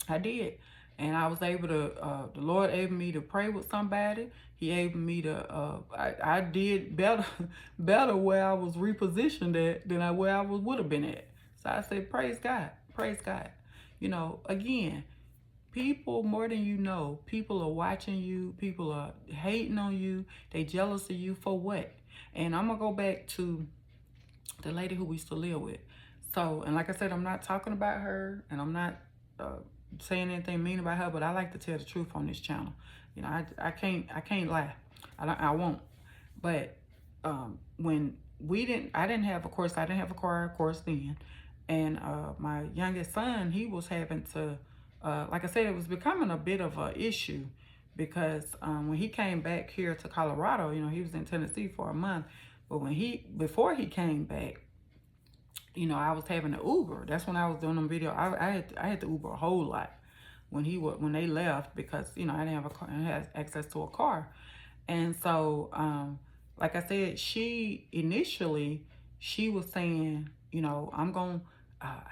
I did. And I was able to, the Lord able me to pray with somebody. He able me to, I did better where I was repositioned at than where I would have been at. So I said, praise God, praise God. Again, people more than people are watching you. People are hating on you. They jealous of you for what? And I'm going to go back to the lady who we used to live with. So, and like I said, I'm not talking about her, and I'm not saying anything mean about her, but I like to tell the truth on this channel. I can't lie. I won't. But when I didn't have a car, of course, then. And my youngest son, he was having to, like I said, it was becoming a bit of an issue, because when he came back here to Colorado, he was in Tennessee for a month. But before he came back, I was having an Uber. That's when I was doing them video. I had to Uber a whole lot when they left, because I didn't have a car, I had access to a car. And so like I said, she was saying,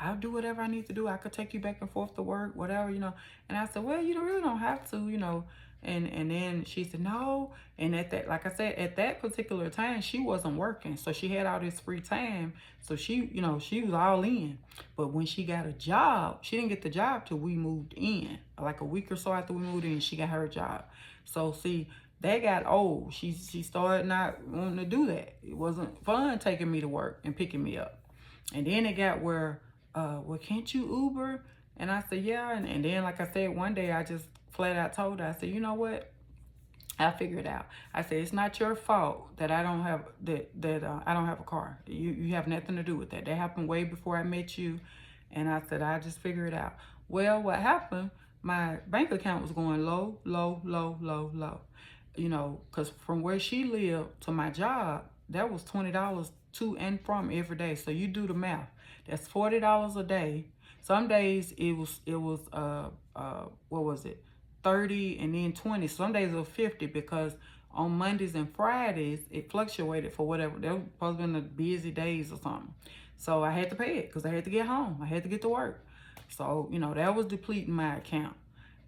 I'll do whatever I need to do. I could take you back and forth to work, whatever, you know. And I said, well, you really don't have to, you know. And then she said, no. And at that, like I said, at that particular time, she wasn't working. So she had all this free time. So she, you know, she was all in. But when she got a job, she didn't get the job till we moved in. Like a week or so after we moved in, she got her job. So see, that got old. She started not wanting to do that. It wasn't fun taking me to work and picking me up. And then it got where, well, can't you Uber? And I said, yeah. And then, like I said, one day I just flat out told her, I said, you know what? I figured it out. I said, it's not your fault that I don't have I don't have a car. You have nothing to do with that. That happened way before I met you. And I said, I just figured it out. Well, what happened? My bank account was going low, low, low, low, low. You know, because from where she lived to my job, that was $20 to and from every day. So you do the math. That's $40 a day. Some days it was what was it? 30 and then 20. Some days it was 50 because on Mondays and Fridays it fluctuated for whatever. They were supposed to be the busy days or something. So I had to pay it because I had to get home. I had to get to work. So, you know, that was depleting my account.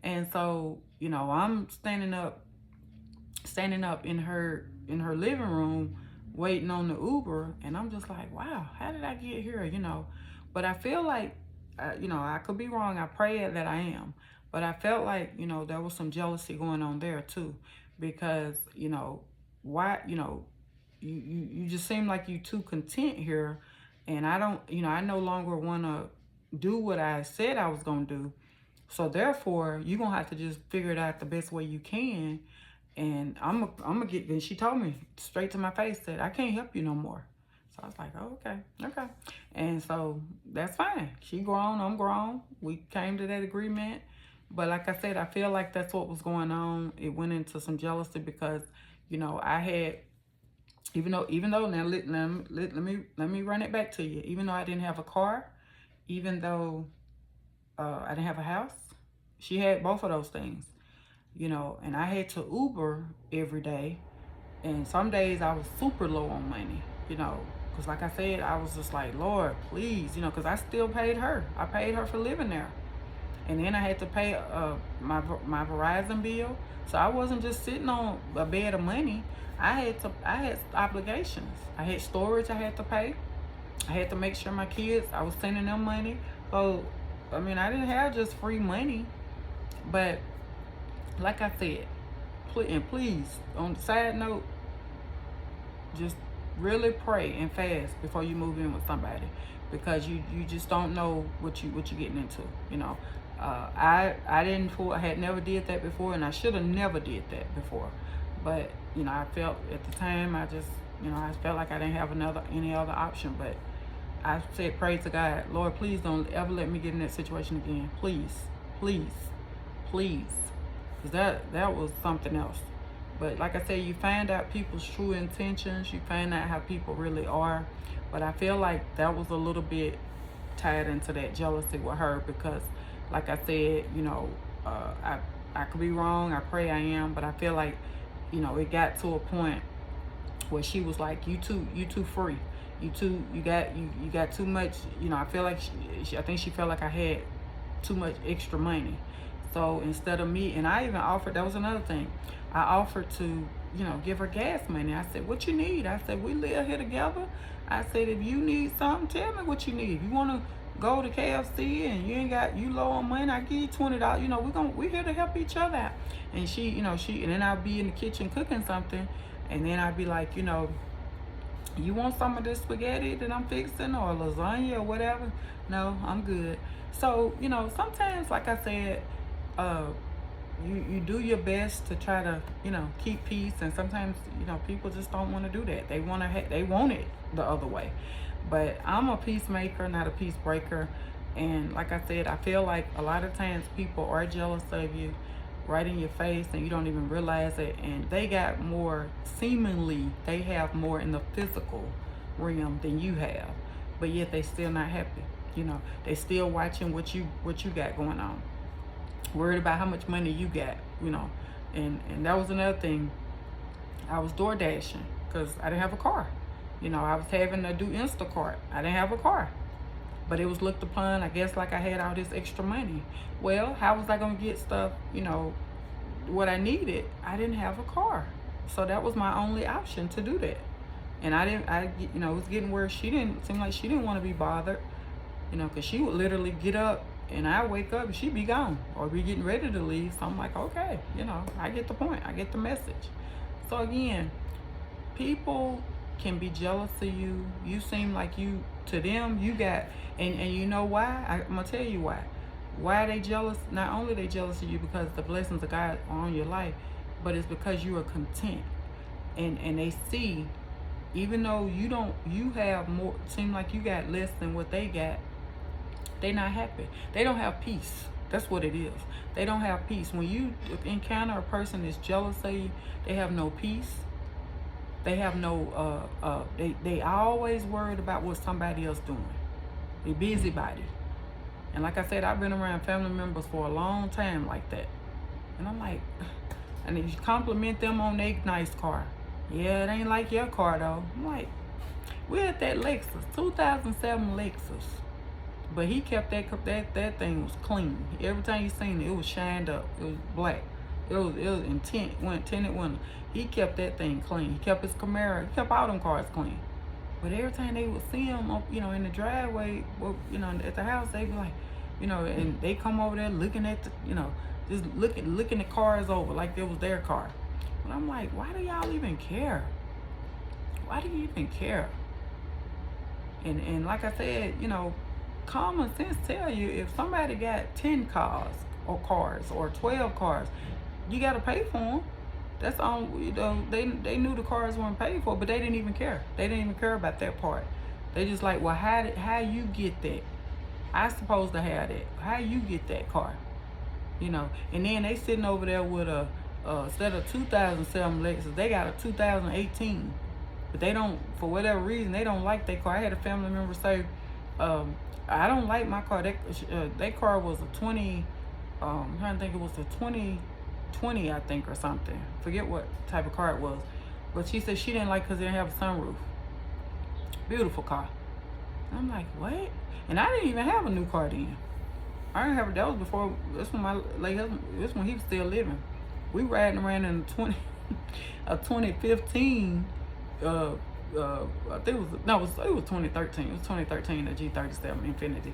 And so, you know, I'm standing up in her living room waiting on the Uber, and I'm just like, wow, how did I get here, you know? But I feel like, you know, I could be wrong. I pray that I am. But I felt like, you know, there was some jealousy going on there too, because, you know, why, you know, you just seem like you too content here, and I don't, you know, I no longer want to do what I said I was going to do. So therefore, you're going to have to just figure it out the best way you can. And I'm gonna get, and she told me straight to my face that I can't help you no more. So I was like, oh, okay. And so that's fine. She grown, I'm grown. We came to that agreement. But like I said, I feel like that's what was going on. It went into some jealousy because, you know, I had, even though now let me run it back to you. Even though I didn't have a car, even though I didn't have a house, she had both of those things. You know, and I had to Uber every day. And some days I was super low on money, you know, because like I said, I was just like, Lord, please, you know, because I still paid her. I paid her for living there. And then I had to pay my Verizon bill. So I wasn't just sitting on a bed of money. I had obligations. I had storage I had to pay. I had to make sure my kids, I was sending them money. So, I mean, I didn't have just free money. But like I said, and please, on the side note, just really pray and fast before you move in with somebody, because you just don't know what you're getting into. You know, I had never did that before, and I should have never did that before. But you know, I felt at the time, I felt like I didn't have any other option. But I said, pray to God, Lord, please don't ever let me get in that situation again. Please. Because that was something else. But like I said, you find out people's true intentions. You find out how people really are. But I feel like that was a little bit tied into that jealousy with her because, like I said, you know, I could be wrong. I pray I am. But I feel like, you know, it got to a point where she was like, you too free. You got too much. You know, I feel like I think she felt like I had too much extra money. So instead of me, and I even offered, that was another thing, I offered to, you know, give her gas money. I said, what you need? I said, we live here together. I said, if you need something, tell me what you need. If you want to go to KFC and you low on money, I give you $20. You know, we're here to help each other out. And she, you know, and then I'll be in the kitchen cooking something, and then I'd be like, you know, you want some of this spaghetti that I'm fixing or lasagna or whatever? No, I'm good. So, you know, sometimes, like I said, you do your best to try to, you know, keep peace, and sometimes, you know, people just don't want to do that. They want it the other way. But I'm a peacemaker, not a peace breaker. And like I said, I feel like a lot of times people are jealous of you right in your face and you don't even realize it. And they got more, seemingly they have more in the physical realm than you have, but yet they still not happy. You know, they still watching what you got going on, worried about how much money you got, you know. And that was another thing. I was door dashing because I didn't have a car. You know, I was having to do Instacart. I didn't have a car. But it was looked upon, I guess, like I had all this extra money. Well, how was I going to get stuff, what I needed? I didn't have a car. So that was my only option to do that. And it was getting where she didn't seem like she didn't want to be bothered, because she would literally get up and I wake up and she'd be gone or be getting ready to leave. So I'm like, okay, I get the point. I get the message. So again, people can be jealous of you. You seem like to them, you got, and you know why? I'm going to tell you why. Why are they jealous? Not only are they jealous of you because the blessings of God are on your life, but it's because you are content. And they see, even though you have more, seem like you got less than what they got, they not happy. They don't have peace. That's what it is. They don't have peace. When you encounter a person that's jealous of you, they have no peace. They have no, they always worried about what somebody else doing. They busybody. And like I said, I've been around family members for a long time like that. And I'm like, and you compliment them on their nice car. Yeah, it ain't like your car though. I'm like, we're at that Lexus, 2007 Lexus. But he kept that thing was clean. Every time you seen it, it was shined up. It was black. It was tinted window. He kept that thing clean. He kept his Camaro. He kept all them cars clean. But every time they would see him, in the driveway, at the house, they be like, and they come over there looking at the, just looking the cars over like it was their car. But I'm like, why do y'all even care? Why do you even care? And like I said, common sense tell you if somebody got 10 cars or 12 cars, you got to pay for them. That's on, they knew the cars weren't paid for, but they didn't even care. They didn't even care about that part. They just like, well, how you get that? I supposed to have that. How you get that car? And then they sitting over there with instead of 2007 Lexus, they got a 2018. But they don't, for whatever reason, they don't like that car. I had a family member say, I don't like my car. That car was a 20, I'm trying to think, it was a 2020, I think, or something. Forget what type of car it was. But she said she didn't like because it didn't have a sunroof. Beautiful car. I'm like, what? And I didn't even have a new car then. I didn't have it. That was before, that's when my late husband, this when he was still living. We riding around in a 2015, I think it was 2013. It was 2013, a G37 Infiniti.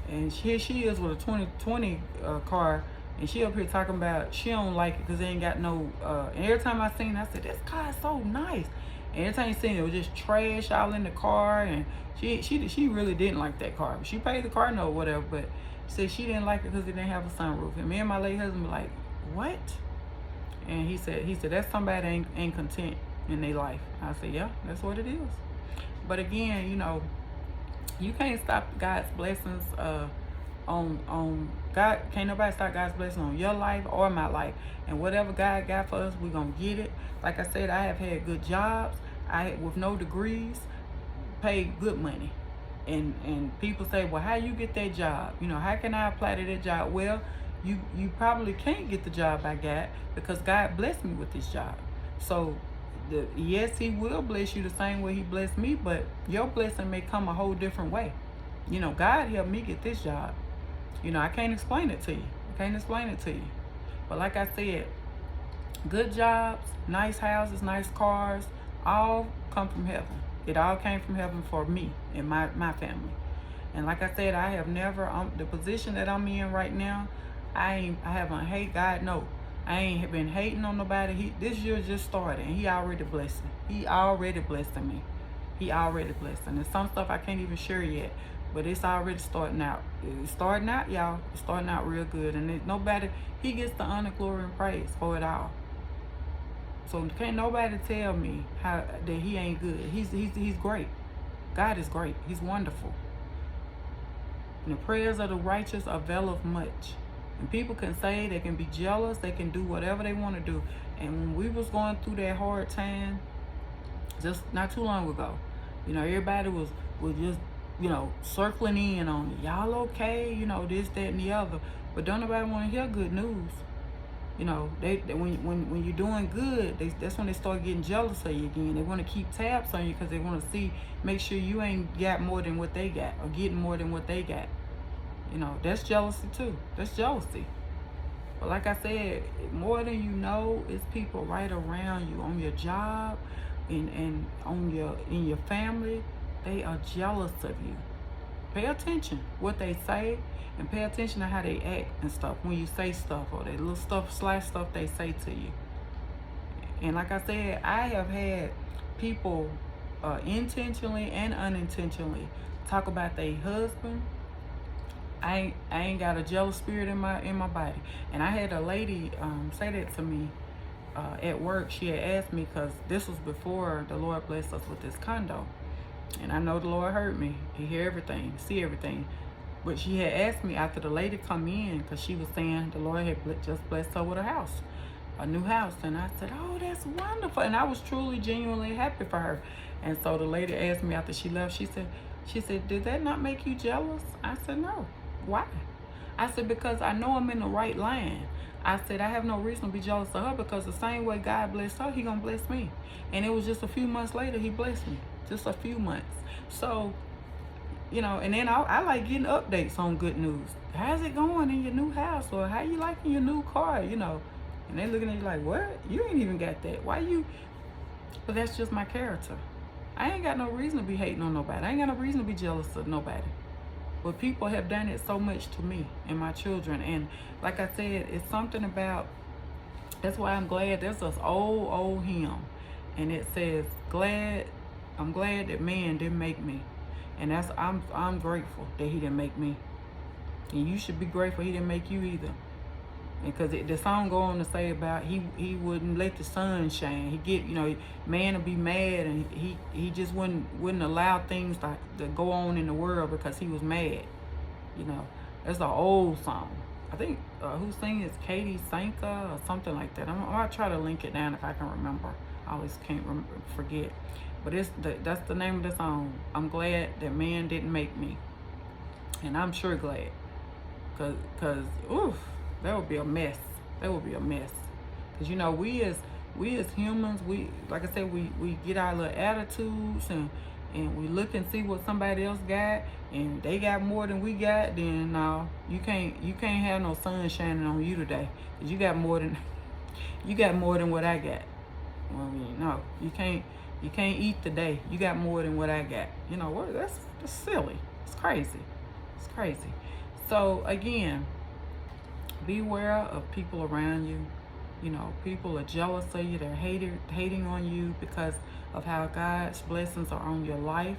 And here she is with a 2020 car, and she up here talking about she don't like it because they ain't got no, and every time I seen it, I said, this car is so nice. And every time you seen it, it was just trash all in the car, and she really didn't like that car. She paid the car note or whatever, but she said she didn't like it because it didn't have a sunroof. And me and my late husband were like, what? And he said that's somebody ain't content in their life. I said, yeah, that's what it is. But again, you can't stop God's blessings on God. Can't nobody stop God's blessing on your life or my life. And whatever God got for us, we're gonna get it. Like I said, I have had good jobs. With no degrees, paid good money. And people say, well, how you get that job? How can I apply to that job? Well, you probably can't get the job I got because God blessed me with this job. So yes, he will bless you the same way he blessed me, but your blessing may come a whole different way. God helped me get this job. I can't explain it to you. But like I said, good jobs, nice houses, nice cars, all come from heaven. It all came from heaven for me and my family. And like I said, I have never, the position that I'm in right now, I haven't hate God, no. I ain't been hating on nobody. This year just started, and he already blessed me. He already blessed me. He already blessed. And there's some stuff I can't even share yet, but it's already starting out. It's starting out, y'all. It's starting out real good. And nobody, he gets the honor, glory, and praise for it all. So can't nobody tell me that he ain't good. He's great. God is great. He's wonderful. And the prayers of the righteous availeth much. And people can say, they can be jealous, they can do whatever they want to do. And when we was going through that hard time, just not too long ago, everybody was just, circling in on it. Y'all okay? This, that, and the other. But don't nobody want to hear good news. You know, when you're doing good, that's when they start getting jealous of you again. They want to keep tabs on you because they want to make sure you ain't got more than what they got or getting more than what they got. You know, that's jealousy too. That's jealousy. But like I said, more than you know, it's people right around you on your job and in your family. They are jealous of you. Pay attention what they say and pay attention to how they act and stuff when you say stuff or that little stuff they say to you. And like I said, I have had people intentionally and unintentionally talk about their husband. I ain't got a jealous spirit in my body. And I had a lady say that to me at work. She had asked me, because this was before the Lord blessed us with this condo. And I know the Lord heard me. He hear everything, see everything. But she had asked me after the lady come in, because she was saying the Lord had just blessed her with a new house. And I said, oh, that's wonderful. And I was truly, genuinely happy for her. And so the lady asked me after she left, she said, did that not make you jealous? I said, no. Why? I said, because I know I'm in the right line. I said, I have no reason to be jealous of her, because the same way God blessed her, he gonna bless me. And it was just a few months later, he blessed me. Just a few months. So, you know, and then I like getting updates on good news. How's it going in your new house? Or how you liking your new car, you know? And they looking at you like, what? You ain't even got that. Why you? But that's just my character. I ain't got no reason to be hating on nobody. I ain't got no reason to be jealous of nobody. But people have done it so much to me and my children. And like I said, it's something about, that's why I'm glad there's this old hymn. And it says, I'm glad that man didn't make me. And I'm grateful that he didn't make me. And you should be grateful he didn't make you either. Because the song go on to say about he wouldn't let the sun shine. He get, you know, man would be mad, and he just wouldn't allow things to go on in the world because he was mad. You know, that's an old song. I think who sings it is Katie Sanka or something like that. I'll try to link it down if I can remember. I always can't forget. But that's the name of the song. I'm glad that man didn't make me. And I'm sure glad. Cause oof, that would be a mess. That would be a mess. Cause you know, we as humans, we, like I said, we get our little attitudes and we look and see what somebody else got, and they got more than we got. Then no, you can't have no sun shining on you today. Cause you got more than what I got. Well, no, you can't eat today. You got more than what I got. You know what? That's silly. It's crazy. It's crazy. So again, beware of people around you. You know, people are jealous of you. They're hating on you because of how God's blessings are on your life.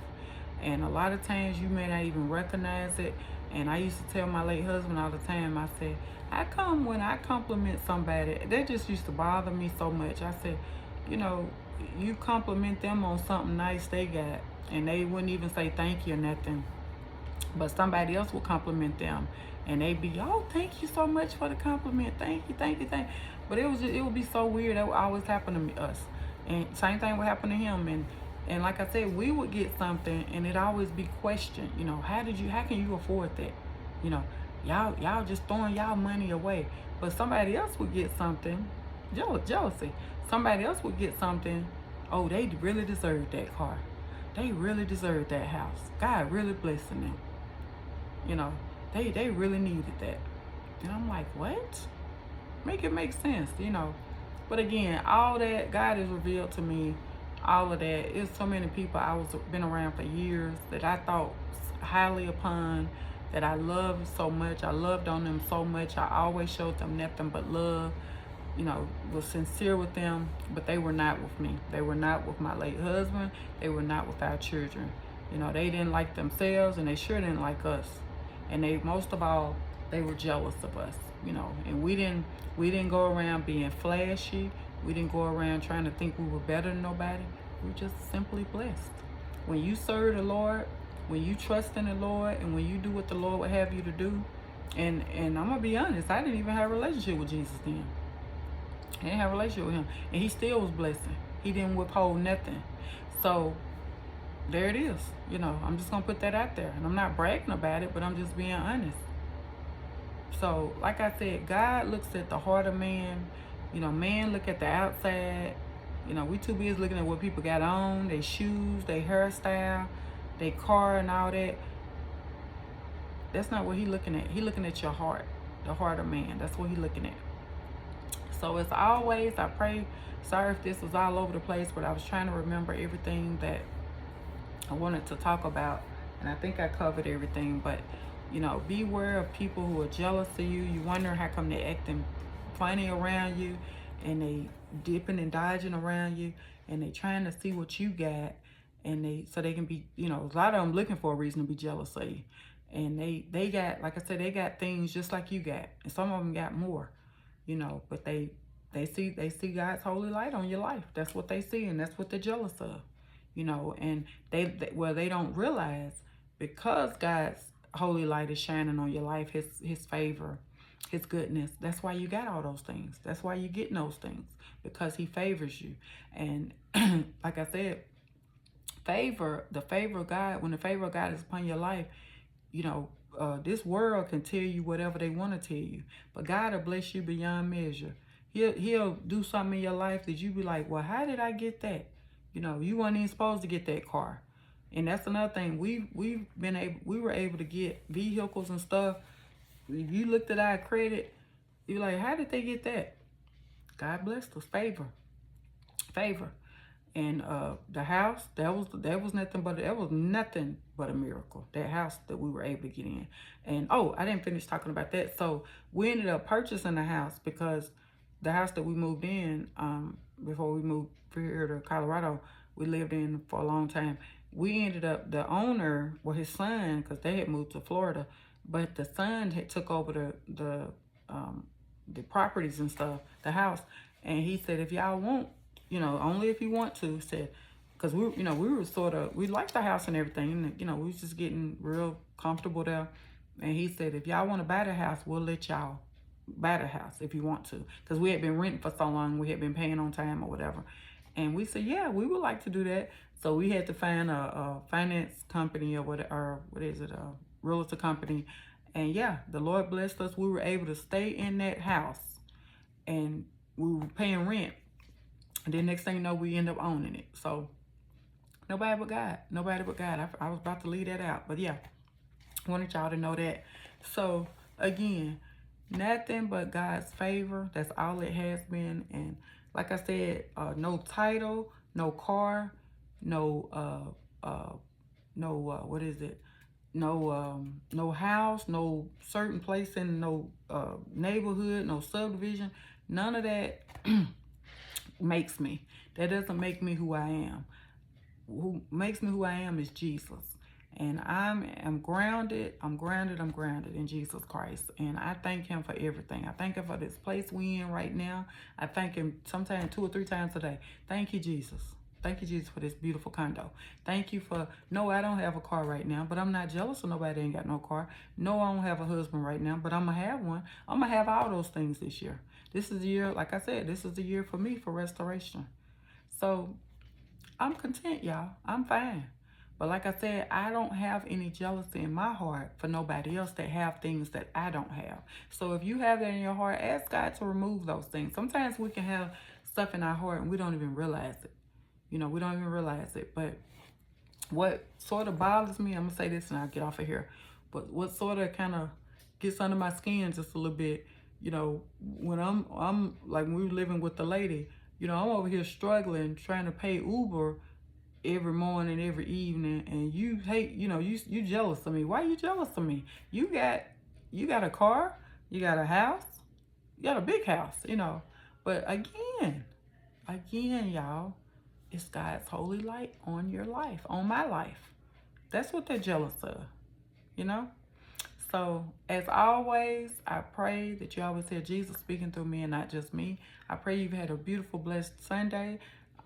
And a lot of times you may not even recognize it. And I used to tell my late husband all the time, I said, how come when I compliment somebody, that just used to bother me so much. I said, you know, you compliment them on something nice they got, and they wouldn't even say thank you or nothing. But somebody else will compliment them, and they'd be, oh, thank you so much for the compliment. Thank you. But it would be so weird. That would always happen to us. And same thing would happen to him. And like I said, we would get something, and it'd always be questioned. You know, how can you afford that? You know, y'all just throwing y'all money away. But somebody else would get something, jealousy. Somebody else would get something, oh, they really deserved that car. They really deserved that house. God really blessing them. You know, they really needed that. And I'm like, what? Make it make sense, you know. But again, all that, God has revealed to me, all of that. It's so many people been around for years that I thought highly upon, that I loved so much. I loved on them so much. I always showed them nothing but love. You know, was sincere with them, but they were not with me. They were not with my late husband. They were not with our children. You know, they didn't like themselves, and they sure didn't like us. And most of all, they were jealous of us. You know, and we didn't go around being flashy. We didn't go around trying to think we were better than nobody. We were just simply blessed. When you serve the Lord, when you trust in the Lord, and when you do what the Lord would have you to do, and I'm gonna be honest, I didn't even have a relationship with Jesus then. I didn't have a relationship with him, and he still was blessing. He didn't withhold nothing. So there it is. You know, I'm just gonna put that out there, and I'm not bragging about it, but I'm just being honest. So, like I said, God looks at the heart of man. You know, man look at the outside. You know, we too busy looking at what people got on, their shoes, their hairstyle, their car and all that. That's not what he looking at. He looking at your heart, the heart of man. That's what he looking at. So as always, I pray, sorry if this was all over the place, but I was trying to remember everything that I wanted to talk about. And I think I covered everything, but you know, beware of people who are jealous of you. You wonder how come they acting funny around you, and they dipping and dodging around you, and they trying to see what you got, and so they can be, you know, a lot of them looking for a reason to be jealous of you. And they got, like I said, they got things just like you got, and some of them got more, you know, but they see God's holy light on your life. That's what they see, and that's what they're jealous of, you know. And they don't realize, because God's holy light is shining on your life, his favor, his goodness. That's why you got all those things. That's why you're getting those things, because he favors you. And like I said, the favor of God, when the favor of God is upon your life, you know, this world can tell you whatever they want to tell you, but God will bless you beyond measure. He'll do something in your life that you be like, well, how did I get that? You know, you weren't even supposed to get that car. And that's another thing. We were able to get vehicles and stuff. If you looked at our credit, you're like, how did they get that? God blessed us. Favor. And the house, that was nothing but a miracle. That house that we were able to get in. And I didn't finish talking about that. So we ended up purchasing the house, because the house that we moved in, before we moved here to Colorado, we lived in for a long time. We ended up, the owner, well, his son, because they had moved to Florida, but the son had took over the properties and stuff, the house. And he said, if y'all want, you know, only if you want to, said, because we liked the house and everything, and you know, we was just getting real comfortable there. And he said, if y'all want to buy the house, we'll let y'all buy the house if you want to, because we had been renting for so long, we had been paying on time or whatever. And we said, yeah, we would like to do that. So we had to find a finance company, or what is it, a realtor company. And yeah, the Lord blessed us. We were able to stay in that house, and we were paying rent. And then next thing you know, we end up owning it. So nobody but God. I was about to leave that out, but yeah, I wanted y'all to know that. So again, nothing but God's favor. That's all it has been. And like I said, no title, no car, no what is it? No house, no certain place in no neighborhood, no subdivision. None of that makes me. That doesn't make me who I am. Who makes me who I am is Jesus. And I'm grounded in Jesus Christ. And I thank him for everything. I thank him for this place we in right now. I thank him sometimes 2 or 3 times a day. Thank you, Jesus. Thank you, Jesus, for this beautiful condo. Thank you for, no, I don't have a car right now, but I'm not jealous of nobody that ain't got no car. No, I don't have a husband right now, but I'm going to have one. I'm going to have all those things this year. This is the year, like I said, this is the year for me for restoration. So I'm content, y'all. I'm fine. But like I said, I don't have any jealousy in my heart for nobody else that have things that I don't have. So if you have that in your heart, ask God to remove those things. Sometimes we can have stuff in our heart and we don't even realize it. You know, we don't even realize it. But what sort of bothers me, I'm going to say this and I'll get off of here. But what sort of kind of gets under my skin just a little bit, you know, when I'm like, when we were living with the lady, you know, I'm over here struggling, trying to pay Uber every morning, every evening, and you hate, you know, you jealous of me. Why you jealous of me? You got a car, you got a house, you got a big house, you know. But again, y'all, it's God's holy light on your life, on my life. That's what they're jealous of, you know. So as always, I pray that you always hear Jesus speaking through me and not just me. I pray you've had a beautiful, blessed Sunday.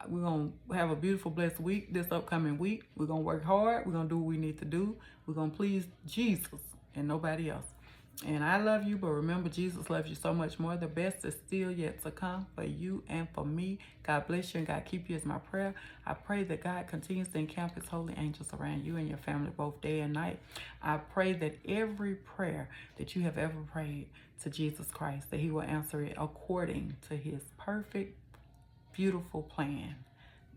We're going to have a beautiful, blessed week this upcoming week. We're going to work hard. We're going to do what we need to do. We're going to please Jesus and nobody else. And I love you, but remember, Jesus loves you so much more. The best is still yet to come for you and for me. God bless you and God keep you is my prayer. I pray that God continues to encamp his holy angels around you and your family both day and night. I pray that every prayer that you have ever prayed to Jesus Christ, that he will answer it according to his perfect, beautiful plan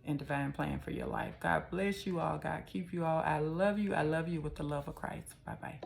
and divine plan for your life. God bless you all. God keep you all. I love you. I love you with the love of Christ. Bye-bye.